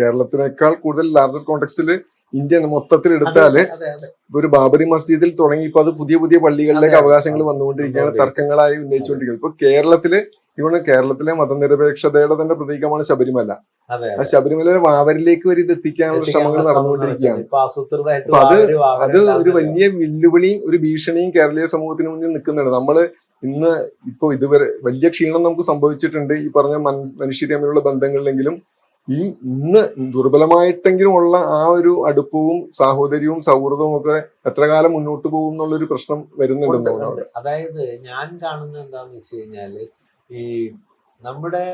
കേരളത്തിനേക്കാൾ കൂടുതൽ ലാർജർ കോണ്ടെക്സ്റ്റില് ഇന്ത്യ മൊത്തത്തിൽ എടുത്താല് ഒരു ബാബറി മസ്ജിദിൽ തുടങ്ങി ഇപ്പൊ അത് പുതിയ പുതിയ പള്ളികളിലേക്ക് അവകാശങ്ങൾ വന്നുകൊണ്ടിരിക്കുകയാണ്, തർക്കങ്ങളായി ഉന്നയിച്ചുകൊണ്ടിരിക്കുന്നത്. ഇപ്പൊ കേരളത്തിലെ മതനിരപേക്ഷതയുടെ തന്നെ പ്രതീകമാണ് ശബരിമല. ആ ശബരിമല വാവരിലേക്ക് വരെ ഇത് എത്തിക്കാനുള്ള ശ്രമങ്ങൾ നടന്നുകൊണ്ടിരിക്കുകയാണ്. അപ്പൊ അത് ഒരു വലിയ വെല്ലുവിളിയും ഒരു ഭീഷണിയും കേരളീയ സമൂഹത്തിന് മുന്നിൽ നിൽക്കുന്നുണ്ട്. ഇന്ന് ഇപ്പൊ ഇതുവരെ വലിയ ക്ഷീണം നമുക്ക് സംഭവിച്ചിട്ടുണ്ട് ഈ പറഞ്ഞ മനുഷ്യർ തമ്മിലുള്ള ബന്ധങ്ങളിലെങ്കിലും ഈ ഇന്ന് ദുർബലമായിട്ടെങ്കിലും ഉള്ള ആ ഒരു അടുപ്പവും സാഹോദര്യവും സൗഹൃദവും ഒക്കെ എത്ര കാലം മുന്നോട്ട് പോകും എന്നുള്ളൊരു പ്രശ്നം വരുന്നുണ്ട്. അതായത് ഞാൻ കാണുന്നത് എന്താന്ന് വെച്ച് കഴിഞ്ഞാല്, ഈ നമ്മുടെ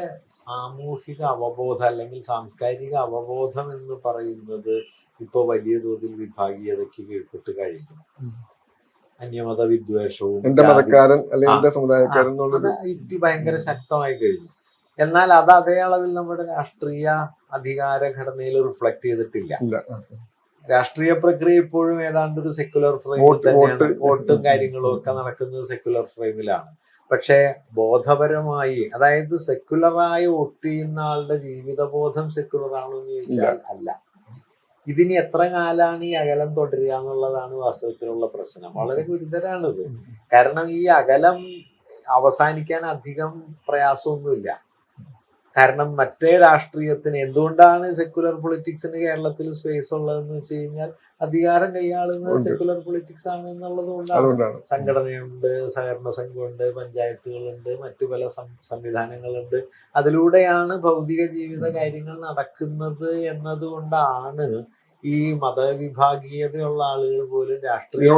സാമൂഹിക അവബോധം അല്ലെങ്കിൽ സാംസ്കാരിക അവബോധം എന്ന് പറയുന്നത് ഇപ്പൊ വലിയ തോതിൽ വിഭാഗീയതയ്ക്ക് കീഴ്പ്പെട്ട് കഴിഞ്ഞു. അന്യമത വിദ്വേഷവും എന്റെ മതക്കാരൻ അല്ലെങ്കിൽ എന്റെ സമുദായക്കാരൻ എന്നുള്ള യുക്തി ഭയങ്കര ശക്തമായി കഴിഞ്ഞു. എന്നാൽ അത് അതേ അളവിൽ നമ്മുടെ രാഷ്ട്രീയ അധികാര ഘടനയിൽ റിഫ്ലക്ട് ചെയ്തിട്ടില്ല. രാഷ്ട്രീയ പ്രക്രിയ ഇപ്പോഴും ഏതാണ്ട് ഒരു സെക്യുലർ ഫ്രെയിമിൽ തന്നെയാണ്. വോട്ടും കാര്യങ്ങളും ഒക്കെ നടക്കുന്നത് സെക്യുലർ ഫ്രെയിമിലാണ്. പക്ഷെ ബോധപരമായി, അതായത് സെക്യുലറായി വോട്ട് ചെയ്യുന്ന ആളുടെ ജീവിതബോധം സെക്യുലർ ആണോ എന്ന് ചോദിച്ചാൽ അല്ല. ഇതിന് എത്ര കാലാണ് ഈ അകലം തുടരുക എന്നുള്ളതാണ് വാസ്തവത്തിലുള്ള പ്രശ്നം. വളരെ ഗുരുതരാണിത്. കാരണം ഈ അകലം അവസാനിക്കാൻ അധികം പ്രയാസമൊന്നുമില്ല. കാരണം മറ്റേ രാഷ്ട്രീയത്തിന് എന്തുകൊണ്ടാണ് സെക്യുലർ പൊളിറ്റിക്സിന് കേരളത്തിൽ സ്പേസ് ഉള്ളതെന്ന് വെച്ച് കഴിഞ്ഞാൽ അധികാരം കൈയാളുന്നത് സെക്യുലർ പൊളിറ്റിക്സ് ആണ് എന്നുള്ളത് കൊണ്ടാണ്. സംഘടനയുണ്ട്, സഹകരണ സംഘമുണ്ട്, പഞ്ചായത്തുകളുണ്ട്, മറ്റു പല സംവിധാനങ്ങളുണ്ട്. അതിലൂടെയാണ് ഭൗതിക ജീവിത കാര്യങ്ങൾ നടക്കുന്നത് എന്നതുകൊണ്ടാണ് ഈ മതവിഭാഗീയതയുള്ള ആളുകൾ പോലും രാഷ്ട്രീയ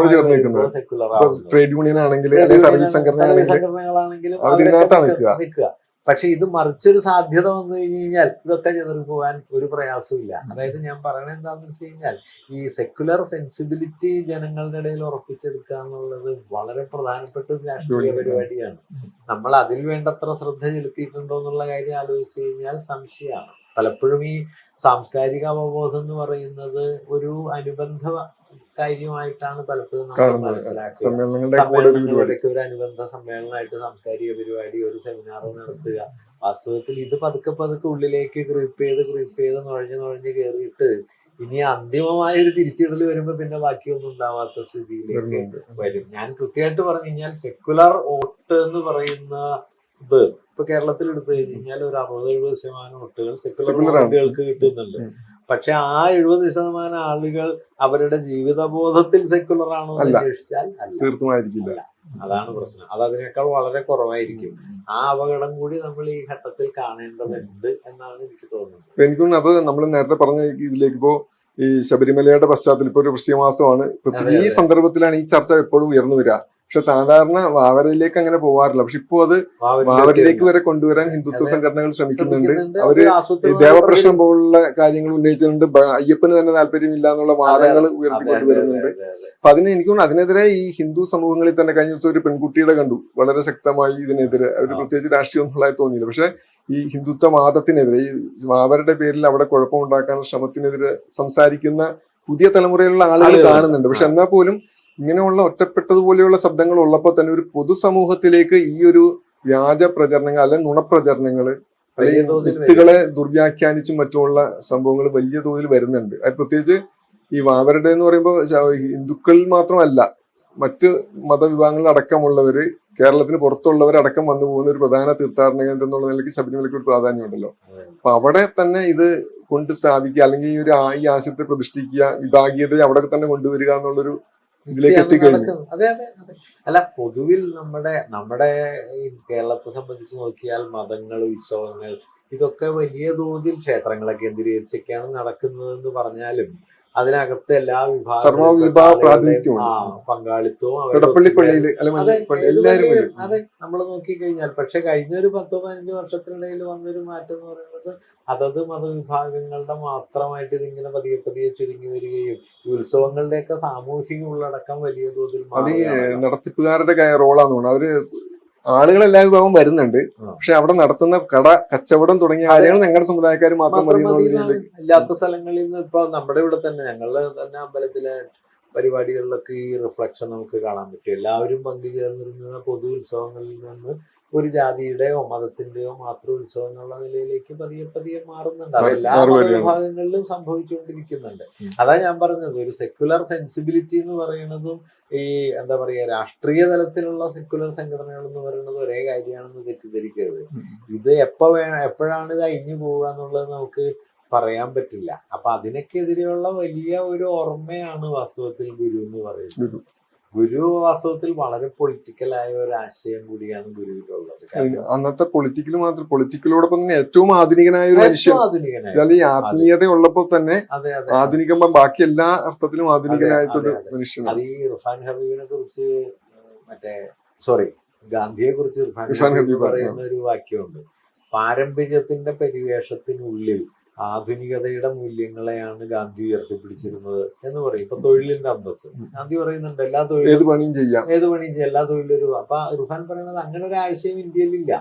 സെക്യുലർ ട്രേഡ് യൂണിയൻ ആണെങ്കിലും സർവീസ് സംഘടനകളാണെങ്കിലും നിൽക്കുക. പക്ഷെ ഇത് മറിച്ചൊരു സാധ്യത വന്നു കഴിഞ്ഞു കഴിഞ്ഞാൽ ഇതൊക്കെ ചെതറിപ്പോകാൻ ഒരു പ്രയാസമില്ല. അതായത് ഞാൻ പറയണത് എന്താണെന്ന് വെച്ച് കഴിഞ്ഞാൽ ഈ സെക്യുലർ സെൻസിബിലിറ്റി ജനങ്ങളുടെ ഇടയിൽ ഉറപ്പിച്ചെടുക്കുക എന്നുള്ളത് വളരെ പ്രധാനപ്പെട്ട ഒരു രാഷ്ട്രീയ പരിപാടിയാണ്. നമ്മൾ അതിൽ വേണ്ടത്ര ശ്രദ്ധ ചെലുത്തിയിട്ടുണ്ടോ എന്നുള്ള കാര്യം ആലോചിച്ച് കഴിഞ്ഞാൽ സംശയമാണ്. പലപ്പോഴും ഈ സാംസ്കാരിക അവബോധം എന്ന് പറയുന്നത് ഒരു അനുബന്ധ കാര്യമായിട്ടാണ് പലപ്പോഴും നമ്മൾ മനസ്സിലാക്കുക. സമ്മേളനങ്ങളുടെയൊക്കെ ഒരു അനുബന്ധ സമ്മേളനമായിട്ട് സാംസ്കാരിക പരിപാടി, ഒരു സെമിനാർ നടത്തുക. വാസ്തവത്തിൽ ഇത് പതുക്കെ പതുക്കെ ഉള്ളിലേക്ക് ക്രീപ്പ് ചെയ്ത് നുഴഞ്ഞ് കയറിയിട്ട് ഇനി അന്തിമമായ ഒരു തിരിച്ചിടൽ വരുമ്പോ പിന്നെ ബാക്കിയൊന്നും ഉണ്ടാവാത്ത സ്ഥിതിയിലേക്ക് വരും. ഞാൻ കൃത്യമായിട്ട് പറഞ്ഞു കഴിഞ്ഞാൽ സെക്കുലർ വോട്ട് എന്ന് പറയുന്നത് ഇപ്പൊ കേരളത്തിൽ എടുത്തു കഴിഞ്ഞാൽ ഒരു 60-70% വോട്ടുകൾ സെക്കുലർ വോട്ടുകൾക്ക് കിട്ടുന്നുണ്ട്. പക്ഷെ ആ 70% ആളുകൾ അവരുടെ ജീവിതബോധത്തിൽ സെക്കുലർ ആണോ എന്ന് അന്വേഷിച്ചാൽ തീർത്തുമായിരിക്കില്ല. അതാണ് പ്രശ്നം. അത് അതിനേക്കാൾ വളരെ കുറവായിരിക്കും. ആ അപകടം കൂടി നമ്മൾ ഈ ഘട്ടത്തിൽ കാണേണ്ടതുണ്ട് എന്നാണ് എനിക്ക് തോന്നുന്നത്. എനിക്കൊന്നും അത് നമ്മൾ നേരത്തെ പറഞ്ഞ ഇതിലേക്ക് ഇപ്പോ ഈ ശബരിമലയുടെ പശ്ചാത്തലം ഇപ്പൊ ഒരു വൃശ്ചികമാസമാണ്. ഈ സന്ദർഭത്തിലാണ് ഈ ചർച്ച എപ്പോഴും ഉയർന്നു വരിക. പക്ഷെ സാധാരണ വാവരയിലേക്ക് അങ്ങനെ പോവാറില്ല. പക്ഷെ ഇപ്പോ അത് വാവരയിലേക്ക് വരെ കൊണ്ടുവരാൻ ഹിന്ദുത്വ സംഘടനകൾ ശ്രമിക്കുന്നുണ്ട്. അവര് ദേവപ്രശ്നം പോലുള്ള കാര്യങ്ങൾ ഉന്നയിച്ചിട്ടുണ്ട്. അയ്യപ്പന് തന്നെ താല്പര്യമില്ല എന്നുള്ള വാദങ്ങൾ ഉയർത്തിക്കൊണ്ടുവരുന്നുണ്ട്. അപ്പൊ എനിക്ക് തോന്നുന്നു അതിനെതിരെ ഈ ഹിന്ദു സമൂഹങ്ങളിൽ തന്നെ കഴിഞ്ഞ ദിവസം ഒരു പെൺകുട്ടിയുടെ കണ്ടു വളരെ ശക്തമായി ഇതിനെതിരെ. അവർ പ്രത്യേകിച്ച് രാഷ്ട്രീയം എന്നുള്ളതായി തോന്നിയില്ല. പക്ഷെ ഈ ഹിന്ദുത്വ വാദത്തിനെതിരെ, ഈ വാവരുടെ പേരിൽ അവിടെ കുഴപ്പമുണ്ടാക്കാനുള്ള ശ്രമത്തിനെതിരെ സംസാരിക്കുന്ന പുതിയ തലമുറയിലുള്ള ആളുകൾ കാണുന്നുണ്ട്. പക്ഷെ എന്നാൽ പോലും ഇങ്ങനെയുള്ള ഒറ്റപ്പെട്ടതുപോലെയുള്ള ശബ്ദങ്ങൾ ഉള്ളപ്പോൾ തന്നെ ഒരു പൊതുസമൂഹത്തിലേക്ക് ഈ ഒരു വ്യാജ പ്രചരണങ്ങൾ അല്ലെങ്കിൽ നുണപ്രചരണങ്ങൾ അല്ലെങ്കിൽ വ്യക്തികളെ ദുർവ്യാഖ്യാനിച്ചും മറ്റുമുള്ള സംഭവങ്ങൾ വലിയ തോതിൽ വരുന്നുണ്ട്. അത് പ്രത്യേകിച്ച് ഈ വാവരുടെ എന്ന് പറയുമ്പോൾ ഹിന്ദുക്കളിൽ മാത്രമല്ല മറ്റ് മതവിഭാഗങ്ങളിൽ അടക്കമുള്ളവര്, കേരളത്തിന് പുറത്തുള്ളവരടക്കം വന്നു പോകുന്ന ഒരു പ്രധാന തീർത്ഥാടന കേന്ദ്രം എന്നുള്ള നിലയ്ക്ക് ശബരിമലയ്ക്ക് ഒരു പ്രാധാന്യമുണ്ടല്ലോ. അപ്പൊ അവിടെ തന്നെ ഇത് കൊണ്ട് സ്ഥാപിക്കുക അല്ലെങ്കിൽ ഈ ആശയത്തെ പ്രതിഷ്ഠിക്കുക, വിഭാഗീയതയെ അവിടെ തന്നെ കൊണ്ടുവരിക എന്നുള്ളൊരു ഇതിലേക്ക് എത്തിക്കഴിഞ്ഞു. അതെ. അല്ല, പൊതുവിൽ നമ്മുടെ ഈ കേരളത്തെ സംബന്ധിച്ച് നോക്കിയാൽ മതങ്ങൾ, ഉത്സവങ്ങൾ ഇതൊക്കെ വലിയ തോതിൽ ക്ഷേത്രങ്ങളെ കേന്ദ്രീകരിച്ചൊക്കെയാണ് നടക്കുന്നതെന്ന് പറഞ്ഞാലും അതിനകത്ത് എല്ലാ വിഭാഗവും പങ്കാളിത്തവും അതെ നമ്മൾ നോക്കിക്കഴിഞ്ഞാൽ. പക്ഷെ കഴിഞ്ഞ ഒരു 10-15 വർഷത്തിനിടയിൽ വന്നൊരു മാറ്റം എന്ന് പറയുന്നത് അതത് മതവിഭാഗങ്ങളുടെ മാത്രമായിട്ട് ഇതിങ്ങനെ പതിയെ ചുരുങ്ങി വരികയും ഉത്സവങ്ങളുടെയൊക്കെ സാമൂഹിക ഉള്ളടക്കം വലിയ തോതിൽ നടത്തിപ്പുകാരുടെ റോളാന്ന് തോന്നുന്നു. അവര് ആളുകളെല്ലാ വിഭാഗവും വരുന്നുണ്ട്. പക്ഷെ അവിടെ നടത്തുന്ന കച്ചവടം തുടങ്ങിയ കാര്യങ്ങൾ ഞങ്ങളുടെ സമുദായക്കാർ മാത്രം ഇല്ലാത്ത സ്ഥലങ്ങളിൽ നിന്ന് ഇപ്പൊ നമ്മുടെ ഇവിടെ തന്നെ ഞങ്ങളുടെ തന്നെ അമ്പലത്തിലെ പരിപാടികളിലൊക്കെ ഈ റിഫ്ലക്ഷൻ നമുക്ക് കാണാൻ പറ്റും. എല്ലാവരും പങ്കുചേർന്നിരുന്ന പൊതു ഉത്സവങ്ങളിൽ നിന്ന് ഒരു ജാതിയുടെയോ മതത്തിന്റെയോ മാത്രം ഉത്സവം എന്നുള്ള നിലയിലേക്ക് പതിയെ മാറുന്നുണ്ട്. അത് എല്ലാ വിഭാഗങ്ങളിലും സംഭവിച്ചുകൊണ്ടിരിക്കുന്നുണ്ട്. അതാ ഞാൻ പറഞ്ഞത്, ഒരു സെക്യുലർ സെൻസിബിലിറ്റി എന്ന് പറയുന്നതും ഈ എന്താ പറയുക രാഷ്ട്രീയ തലത്തിലുള്ള സെക്യുലർ സംഘടനകൾ എന്ന് പറയുന്നത് ഒരേ കാര്യമാണെന്ന് തെറ്റിദ്ധരിക്കരുത്. ഇത് എപ്പോഴാണ് ഇത് അഴിഞ്ഞു പോവുക എന്നുള്ളത് നമുക്ക് പറയാൻ പറ്റില്ല. അപ്പൊ അതിനൊക്കെതിരെയുള്ള വലിയ ഒരു ഓർമ്മയാണ് വാസ്തവത്തിൽ ഗുരു എന്ന് പറയുന്നത്. ഗുരു വാസ്തവത്തിൽ വളരെ പൊളിറ്റിക്കലായ ഒരു ആശയം കൂടിയാണ് ഗുരുവിലുള്ളത്. അന്നത്തെ പൊളിറ്റിക്കലോടൊപ്പം തന്നെ ഏറ്റവും ആധുനികനായ ഒരു മനുഷ്യൻ. ഈ ആത്മീയത ഉള്ളപ്പോൾ തന്നെ ആധുനികം ബാക്കി എല്ലാ അർത്ഥത്തിലും ആധുനികനായിട്ടൊരു മനുഷ്യൻ. അത് ഈ ഇർഫാൻ ഹബീബിനെ കുറിച്ച് ഗാന്ധിയെ കുറിച്ച് ഇർഫാൻ ഹബീബ് പറയുന്ന ഒരു വാക്യമുണ്ട്. പാരമ്പര്യത്തിന്റെ പരിവേഷത്തിനുള്ളിൽ ആധുനികതയുടെ മൂല്യങ്ങളെയാണ് ഗാന്ധി ഉയർത്തിപ്പിടിച്ചിരുന്നത് എന്ന് പറയും. ഇപ്പൊ തൊഴിലിന്റെ അന്തസ് ഗാന്ധി പറയുന്നുണ്ട്, എല്ലാ തൊഴിലും ഏത് പണിയും ചെയ്യാം, എല്ലാ തൊഴിലൊരു. അപ്പൊ ഇർഫാൻ പറയുന്നത് അങ്ങനെ ഒരു ആശയം ഇന്ത്യയിലില്ല.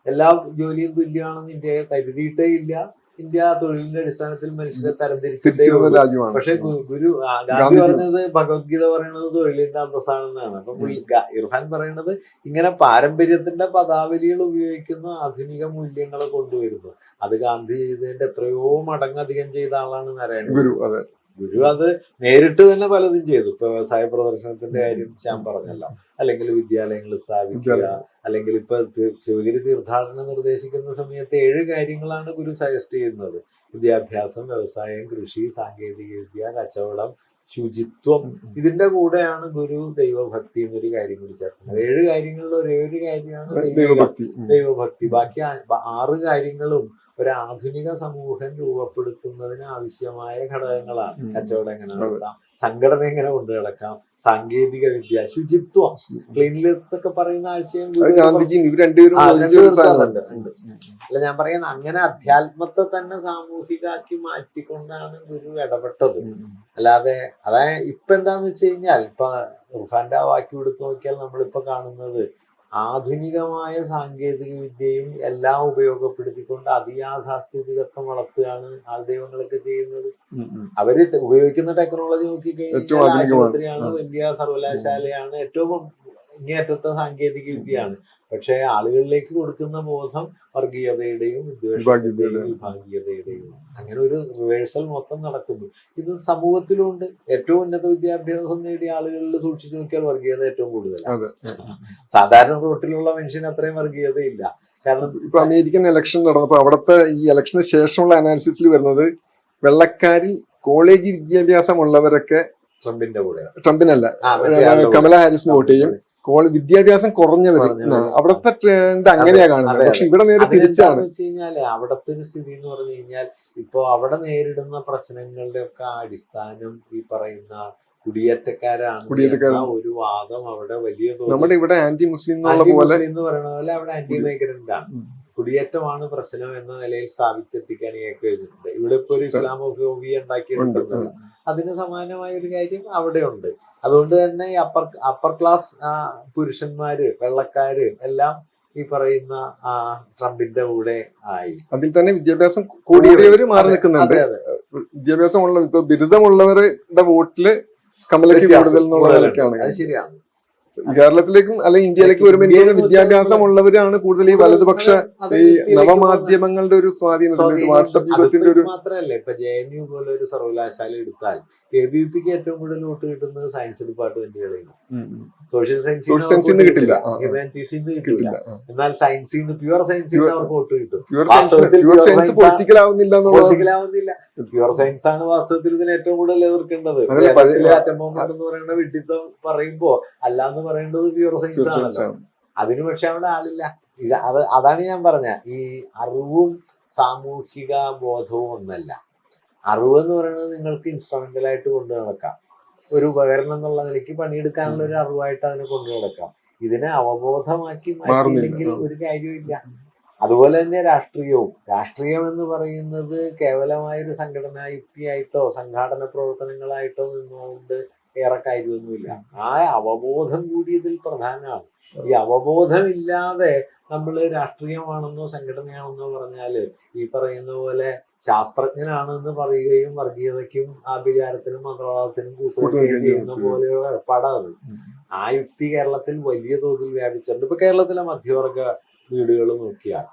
എല്ലാ ജോലിയും തുല്യമാണെന്ന് ഇന്ത്യയെ കരുതിയിട്ടേ ഇല്ല. ഇന്ത്യ തൊഴിലിന്റെ അടിസ്ഥാനത്തിൽ മനുഷ്യരെ തരംതിരിച്ചിട്ടേ രാജ്യമാണ്. പക്ഷെ ഗാന്ധി പറഞ്ഞത്, ഭഗവത്ഗീത പറയുന്നത് തൊഴിലിന്റെ അന്തസ്സാണെന്നാണ്. അപ്പൊ ഇർഫാൻ പറയുന്നത് ഇങ്ങനെ പാരമ്പര്യത്തിന്റെ പദാവലികൾ ഉപയോഗിക്കുന്ന ആധുനിക മൂല്യങ്ങളെ കൊണ്ടുവരുന്നു. അത് ഗാന്ധി ചെയ്തതിന്റെ എത്രയോ മടങ്ങധികം ചെയ്ത ആളാണ് നാരായണ ഗുരു. ഗുരു അത് നേരിട്ട് തന്നെ പലതും ചെയ്തു. ഇപ്പൊ വ്യവസായ പ്രദർശനത്തിന്റെ കാര്യം ഞാൻ പറഞ്ഞല്ലോ, അല്ലെങ്കിൽ വിദ്യാലയങ്ങൾ സ്ഥാപിക്കുക, അല്ലെങ്കിൽ ഇപ്പൊ ശിവഗിരി തീർത്ഥാടനം നിർദ്ദേശിക്കുന്ന സമയത്ത് 7 കാര്യങ്ങളാണ് ഗുരു സജസ്റ്റ് ചെയ്യുന്നത്. വിദ്യാഭ്യാസം, വ്യവസായം, കൃഷി, സാങ്കേതിക വിദ്യ, കച്ചവടം, ശുചിത്വം. ഇതിന്റെ കൂടെയാണ് ഗുരു ദൈവഭക്തി എന്നൊരു കാര്യം കൂടി ചേർക്കുന്നത്. 7 കാര്യങ്ങളിൽ ഒരേ ഒരു കാര്യമാണ് ദൈവഭക്തി. ബാക്കി 6 കാര്യങ്ങളും ഒരു ആധുനിക സമൂഹം രൂപപ്പെടുത്തുന്നതിന് ആവശ്യമായ ഘടകങ്ങളാണ്. കച്ചവടം എങ്ങനെ നടത്താം, സംഘടന എങ്ങനെ കൊണ്ടു നടക്കാം, സാങ്കേതിക വിദ്യ, ശുചിത്വം, ക്ലീൻലിനെസ് ഒക്കെ പറയുന്ന ആശയം അല്ല ഞാൻ പറയുന്നത്. അങ്ങനെ അധ്യാത്മത്തെ തന്നെ സാമൂഹികമാക്കി മാറ്റിക്കൊണ്ടാണ് ഗുരു ഇടപെട്ടത്. അല്ലാതെ അതായത് ഇപ്പൊ എന്താന്ന് വെച്ച് കഴിഞ്ഞാൽ, ഇപ്പൊ ഇർഫാന്റെ ആ വാക്യം എടുത്തു നോക്കിയാൽ നമ്മളിപ്പോ കാണുന്നത് ആധുനികമായ സാങ്കേതിക വിദ്യയും എല്ലാം ഉപയോഗപ്പെടുത്തിക്കൊണ്ട് അതിയാഥാസ്ഥിതികത്വം വളർത്തുകയാണ് ആൾദൈവങ്ങളൊക്കെ ചെയ്യുന്നത്. അവര് ഉപയോഗിക്കുന്ന ടെക്നോളജി നോക്കിക്കഴിഞ്ഞാൽ ആശുപത്രിയാണ്, വലിയ സർവകലാശാലയാണ്, ഏറ്റവും ഇങ്ങേയറ്റത്തെ സാങ്കേതിക വിദ്യയാണ്. പക്ഷെ ആളുകളിലേക്ക് കൊടുക്കുന്ന ബോധം വർഗീയതയുടെയും വിദ്വേഷത്തിന്റെയും വിഭാഗീയതയുടെയും. അങ്ങനെ ഒരു റിവേഴ്സൽ മൊത്തം നടക്കുന്നു. ഇത് സമൂഹത്തിലുണ്ട്. ഏറ്റവും ഉന്നത വിദ്യാഭ്യാസം നേടിയ ആളുകളിൽ സൂക്ഷിച്ചു നോക്കിയാൽ വർഗീയത ഏറ്റവും കൂടുതലാണ്. സാധാരണ റോട്ടിലുള്ള മനുഷ്യന് അത്രയും വർഗീയതയില്ല. കാരണം ഇപ്പൊ അമേരിക്കൻ ഇലക്ഷൻ നടന്നപ്പോ അവിടുത്തെ ഈ ഇലക്ഷന് ശേഷമുള്ള അനാലിസിസിൽ വരുന്നത് വെള്ളക്കാരിൽ കോളേജ് വിദ്യാഭ്യാസമുള്ളവരൊക്കെ ട്രംപിനല്ല കമല ഹാരിസിന് വോട്ട് ചെയ്യും, വിദ്യാഭ്യാസം കുറഞ്ഞവർ. അവിടുത്തെ ട്രെൻഡ് അങ്ങനെയാ കാണുന്നത്. പക്ഷെ ഇവിടെ നേരെ തിരിച്ചാണ്. വെച്ച് കഴിഞ്ഞാല് അവിടത്തെ ഒരു സ്ഥിതി എന്ന് പറഞ്ഞു കഴിഞ്ഞാൽ, ഇപ്പൊ അവിടെ നേരിടുന്ന പ്രശ്നങ്ങളുടെ ഒക്കെ അടിസ്ഥാനം ഈ പറയുന്ന കുടിയേറ്റക്കാരാണ്. ഒരു വാദം അവിടെ വലിയ നമ്മുടെ ഇവിടെ ആന്റി മുസ്ലിം എന്ന് പറയുന്ന പോലെ അവിടെ ആന്റി മൈഗ്രന്റ് ആണ്. കുടിയേറ്റമാണ് പ്രശ്നം എന്ന നിലയിൽ സ്ഥാപിച്ചെത്തിക്കാൻ ഇയാൾക്ക് കഴിഞ്ഞിട്ടുണ്ട്. ഇവിടെ ഇപ്പൊ ഒരു ഇസ്ലാമോഫോബിയ ഉണ്ടാക്കിയിട്ടുണ്ടല്ലോ. അതിന് സമാനമായ ഒരു കാര്യം അവിടെ ഉണ്ട്. അതുകൊണ്ട് തന്നെ അപ്പർ ക്ലാസ് പുരുഷന്മാര്, വെള്ളക്കാര് എല്ലാം ഈ പറയുന്ന ട്രംപിന്റെ കൂടെ ആയി. അതിൽ തന്നെ വിദ്യാഭ്യാസം കൂടിയവര് മാറി നിൽക്കുന്നുണ്ട്. വിദ്യാഭ്യാസമുള്ള ഇപ്പൊ ബിരുദമുള്ളവരുടെ വോട്ടില് കമലയ്ക്ക് കൂടുതൽ എന്നുള്ള നിലയ്ക്കാണ്. അത് ശരിയാണ്. കേരളത്തിലേക്കും അല്ലെങ്കിൽ ഇന്ത്യയിലേക്കും വരുമ്പോൾ എനിക്ക് വിദ്യാഭ്യാസമുള്ളവരാണ് കൂടുതൽ ഈ വലതുപക്ഷ ഈ നവമാധ്യമങ്ങളുടെ ഒരു സ്വാധീനത്തിൽ, വാട്സപ്പ് യുഗത്തിന്റെ ഒരു മാത്രമല്ല. ഇപ്പൊ JNU പോലെ ഒരു സർവകലാശാല എടുത്താൽ ABVPക്ക് ഏറ്റവും കൂടുതൽ വോട്ട് കിട്ടുന്നത് സയൻസ് ഡിപ്പാർട്ട്മെന്റുകളാണ്. സോഷ്യൽ സയൻസിൽ കിട്ടില്ല, ഹ്യൂമാനിറ്റീസിന്ന് കിട്ടില്ല. എന്നാൽ സയൻസിന്ന്, പ്യുവർ സയൻസിൽ അവർക്ക് വോട്ട് കിട്ടും. പൊളിറ്റിക്കൽ ആവുന്നില്ല. പ്യുവർ സയൻസ് ആണ് വാസ്തവത്തിൽ ഇതിന് ഏറ്റവും കൂടുതൽ എതിർക്കേണ്ടത്. ആറ്റം ബോംബ് എന്ന് പറയുന്ന വിഡിത്തം പറയുമ്പോ അല്ലാന്ന് പറയേണ്ടത് പ്യുവർ സയൻസ് ആണല്ലോ. അതിന് പക്ഷെ അവിടെ ആളില്ല. അതാണ് ഞാൻ പറഞ്ഞ ഈ അറിവും സാമൂഹിക ബോധവും ഒന്നല്ല. അറിവ് എന്ന് പറയുന്നത് നിങ്ങൾക്ക് ഇൻസ്ട്രുമെന്റൽ ആയിട്ട് കൊണ്ടു നടക്കാം, ഒരു ഉപകരണം എന്നുള്ള നിലയ്ക്ക് പണിയെടുക്കാനുള്ള ഒരു അറിവായിട്ട് അതിനെ കൊണ്ടു നടക്കാം. ഇതിനെ അവബോധമാക്കി മാറ്റിയില്ലെങ്കിൽ ഒരു കാര്യമില്ല. അതുപോലെ തന്നെ രാഷ്ട്രീയം എന്ന് പറയുന്നത് കേവലമായ ഒരു സംഘടനാ യുക്തിയായിട്ടോ സംഘാടന പ്രവർത്തനങ്ങളായിട്ടോ നിന്നുകൊണ്ട് ഏറെ കാര്യമൊന്നുമില്ല. ആ അവബോധം കൂടി ഇതിൽ പ്രധാനമാണ്. ഈ അവബോധമില്ലാതെ നമ്മൾ രാഷ്ട്രീയമാണെന്നോ സംഘടനയാണെന്നോ പറഞ്ഞാല് ഈ പറയുന്ന പോലെ ശാസ്ത്രജ്ഞനാണെന്ന് പറയുകയും വർഗീയതയ്ക്കും ആഭിചാരത്തിനും മന്ത്രവാദത്തിനും കൂട്ടുകയും ചെയ്യുന്ന പോലെയുള്ള ഏർപ്പാടാണ്. ആ യുക്തി കേരളത്തിൽ വലിയ തോതിൽ വ്യാപിച്ചിട്ടുണ്ട്. ഇപ്പൊ കേരളത്തിലെ മധ്യവർഗ വീടുകൾ നോക്കിയാൽ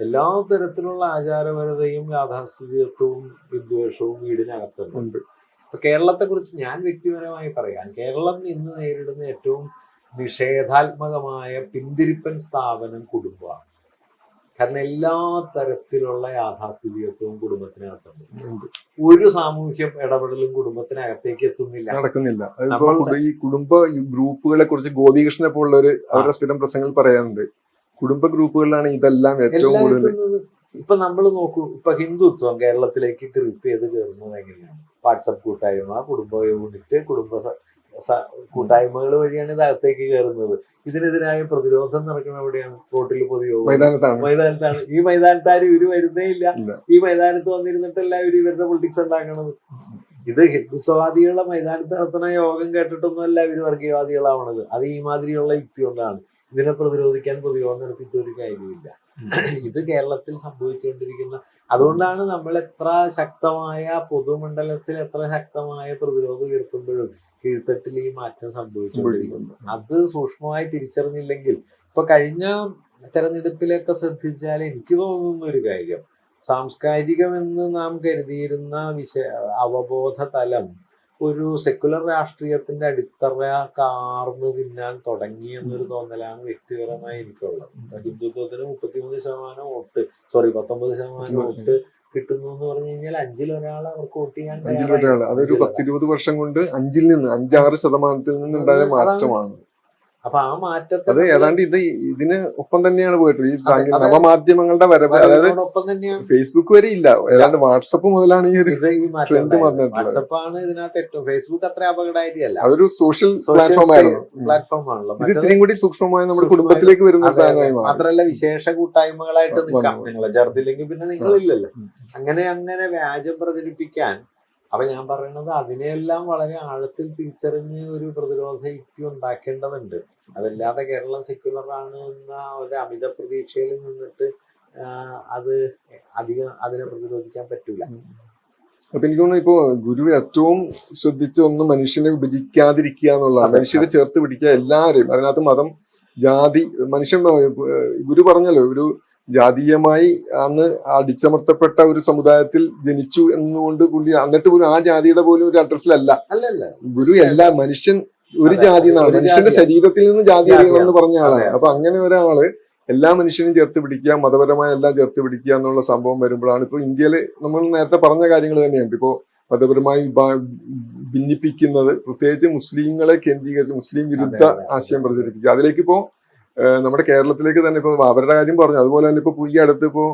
എല്ലാ തരത്തിലുള്ള ആചാരപരതയും യാഥാസ്ഥിതികത്വവും വിദ്വേഷവും വീടിനകത്തുണ്ട്. ഇപ്പൊ കേരളത്തെ കുറിച്ച് ഞാൻ വ്യക്തിപരമായി പറയാം, കേരളം ഇന്ന് നേരിടുന്ന ഏറ്റവും നിഷേധാത്മകമായ പിന്തിരിപ്പൻ സ്ഥാപനം കുടുംബമാണ്. കാരണം എല്ലാ തരത്തിലുള്ള യാഥാസ്ഥിതികത്വവും കുടുംബത്തിനകത്തുണ്ട്. ഒരു സാമൂഹ്യ ഇടപെടലും കുടുംബത്തിനകത്തേക്ക് നടക്കുന്നില്ല. ഈ കുടുംബ ഗ്രൂപ്പുകളെ കുറിച്ച് ഗോപികൃഷ്ണനെ പോലുള്ളവര് അവരുടെ സ്ഥിരം പ്രസംഗങ്ങൾ പറയാറുണ്ട്. കുടുംബ ഗ്രൂപ്പുകളിലാണ് ഇതെല്ലാം ഏറ്റവും കൂടുതൽ. ഇപ്പൊ നമ്മൾ നോക്കൂ, ഇപ്പൊ ഹിന്ദുത്വം കേരളത്തിലേക്ക് ക്രീപ്പ് ചെയ്ത് കയറുന്നത് എങ്ങനെയാണ്? വാട്സപ്പ് കൂട്ടായ്മ, കുടുംബ യൂണിറ്റ്, കുടുംബ കൂട്ടായ്മകൾ വഴിയാണ് ഇത് അകത്തേക്ക് കയറുന്നത്. ഇതിനെതിരായ പ്രതിരോധം നടക്കുന്ന എവിടെയാണ്? റോട്ടിൽ പൊതുയോഗം, മൈതാനത്താണ്. ഈ മൈതാനത്താര് ഇവര് വരുന്നേ ഇല്ല. ഈ മൈതാനത്ത് വന്നിരുന്നിട്ടല്ല ഇവര് ഇവരുടെ പൊളിറ്റിക്സ് ഉണ്ടാക്കണത്. ഇത് ഹിന്ദുത്വവാദികളുടെ മൈതാനത്ത് നടത്തുന്ന യോഗം കേട്ടിട്ടൊന്നുമല്ല ഇവര് വർഗീയവാദികളാവണത്. അത് ഈ മാതിരിയുള്ള യുക്തി കൊണ്ടാണ്. ഇതിനെ പ്രതിരോധിക്കാൻ പൊതുയോഗം നടത്തിയിട്ട് ഒരു കാര്യമില്ല. ഇത് കേരളത്തിൽ സംഭവിച്ചുകൊണ്ടിരിക്കുന്ന, അതുകൊണ്ടാണ് നമ്മൾ എത്ര ശക്തമായ പൊതുമണ്ഡലത്തിൽ എത്ര ശക്തമായ പ്രതിരോധം ഉയർത്തുമ്പോഴും കീഴ്ത്തട്ടിൽ ഈ മാറ്റം സംഭവിച്ചുകൊണ്ടിരിക്കുന്നത്. അത് സൂക്ഷ്മമായി തിരിച്ചറിഞ്ഞില്ലെങ്കിൽ, ഇപ്പൊ കഴിഞ്ഞ തെരഞ്ഞെടുപ്പിലൊക്കെ ശ്രദ്ധിച്ചാൽ എനിക്ക് തോന്നുന്ന ഒരു കാര്യം, സാംസ്കാരികമെന്ന് നാം കരുതിയിരുന്ന അവബോധ തലം ഒരു സെക്കുലർ രാഷ്ട്രീയത്തിന്റെ അടിത്തറ കാർന്നു തിന്നാൻ തുടങ്ങി എന്നൊരു തോന്നലാണ് വ്യക്തിപരമായി എനിക്കുള്ളത്. ഹിന്ദുത്വത്തിന് 33% വോട്ട് 19% വോട്ട് കിട്ടുന്നു എന്ന് പറഞ്ഞു കഴിഞ്ഞാൽ 5-1 അവർക്ക് വോട്ട് ചെയ്യാൻ. അതൊരു 10-20 വർഷം കൊണ്ട് 5-6% നിന്നുണ്ടായ മാറ്റമാണ്. അപ്പൊ ആ മാറ്റത്തെ അത് ഏതാണ്ട് ഇതിന് ഒപ്പം തന്നെയാണ് പോയിട്ട് ഈ അതെ. നവമാധ്യമങ്ങളുടെ വരവ്. അതായത് വരവിനോടൊപ്പം തന്നെയാണ് ഫേസ്ബുക്ക് വരെ ഇല്ല, ഏതാണ്ട് വാട്സപ്പ് മുതലാണ് ഈ ഒരു ഇത് ഈ മാറ്റം ട്രെൻഡ് ഉണ്ടായത്. വന്നിട്ടുള്ളത്. വാട്സപ്പാണ് ഇതിനകത്ത് ഏറ്റവും, ഫേസ്ബുക്ക് അത്ര അപകടകാരിയല്ല, അതൊരു സോഷ്യൽ സോഷ്യൽ പ്ലാറ്റ്ഫോം ആയിരുന്നു. പ്ലാറ്റ്ഫോം ആണല്ലോ. ഇത് മറ്റേത് ഇത്രയും കൂടി സൂക്ഷ്മമായി നമ്മുടെ സൂക്ഷ്മമായി കുടുംബത്തിലേക്ക് വരുന്ന ഒരു സാധനമായി മാറി. മാത്രല്ല വിശേഷ കൂട്ടായ്മകളായിട്ട് നിൽക്കാം. വന്നു. നിങ്ങളെ ചേർത്തില്ലെങ്കിൽ പിന്നെ നിങ്ങളില്ലല്ലോ. അങ്ങനെ വ്യാജം പ്രചരിപ്പിക്കാൻ. അപ്പൊ ഞാൻ പറയുന്നത് അതിനെയെല്ലാം വളരെ ആഴത്തിൽ തിരിച്ചറിഞ്ഞ് ഒരു പ്രതിരോധ യുക്തി ഉണ്ടാക്കേണ്ടതുണ്ട്. അതല്ലാതെ കേരളം സെക്യുലർ ആണ് എന്ന ഒരു അമിത പ്രതീക്ഷയിൽ നിന്നിട്ട് അത് അധികം അതിനെ പ്രതിരോധിക്കാൻ പറ്റൂല. അപ്പൊ എനിക്ക് തോന്നുന്നു ഇപ്പോ ഗുരു ഏറ്റവും ശ്രദ്ധിച്ച ഒന്ന് മനുഷ്യനെ വിഭജിക്കാതിരിക്കുക എന്നുള്ളതാണ്. അതെ. മനുഷ്യരെ ചേർത്ത് പിടിക്കുക, എല്ലാവരെയും. അതിനകത്ത് മതം, ജാതി, മനുഷ്യൻ ഗുരു പറഞ്ഞല്ലോ, ഒരു ജാതീയമായി അന്ന് അടിച്ചമർത്തപ്പെട്ട ഒരു സമുദായത്തിൽ ജനിച്ചു എന്നുകൊണ്ട് പുള്ളി എന്നിട്ട് പോലും ആ ജാതിയുടെ പോലും ഒരു അഡ്രസ്സിലല്ല അല്ലല്ല ഗുരു. എല്ലാ മനുഷ്യൻ ഒരു അതെ, ജാതി എന്നാണ്, ഒരു മനുഷ്യന്റെ ജാതിയാണ്. ശരീരത്തിൽ നിന്ന് ജാതി അറിയണമെന്ന് പറഞ്ഞ ആളാണ്. അതെ. അപ്പൊ അങ്ങനെ ഒരാള് എല്ലാ മനുഷ്യനും ചേർത്ത് പിടിക്കുക, മതപരമായ എല്ലാം ചേർത്ത് പിടിക്കുക എന്നുള്ള സംഭവം വരുമ്പോഴാണ് ഇപ്പൊ ഇന്ത്യയില് നമ്മൾ നേരത്തെ പറഞ്ഞ കാര്യങ്ങൾ തന്നെയുണ്ട്. ഇപ്പോ മതപരമായി ഭിന്നിപ്പിക്കുന്നത്, പ്രത്യേകിച്ച് മുസ്ലിങ്ങളെ കേന്ദ്രീകരിച്ച് മുസ്ലിം വിരുദ്ധ ആശയം പ്രചരിപ്പിക്കുക. അതിലേക്ക് ഇപ്പോ നമ്മുടെ കേരളത്തിലേക്ക് തന്നെ ഇപ്പൊ അവരുടെ കാര്യം പറഞ്ഞു. അതുപോലെ തന്നെ ഇപ്പൊ ഈ അടുത്ത് ഇപ്പോ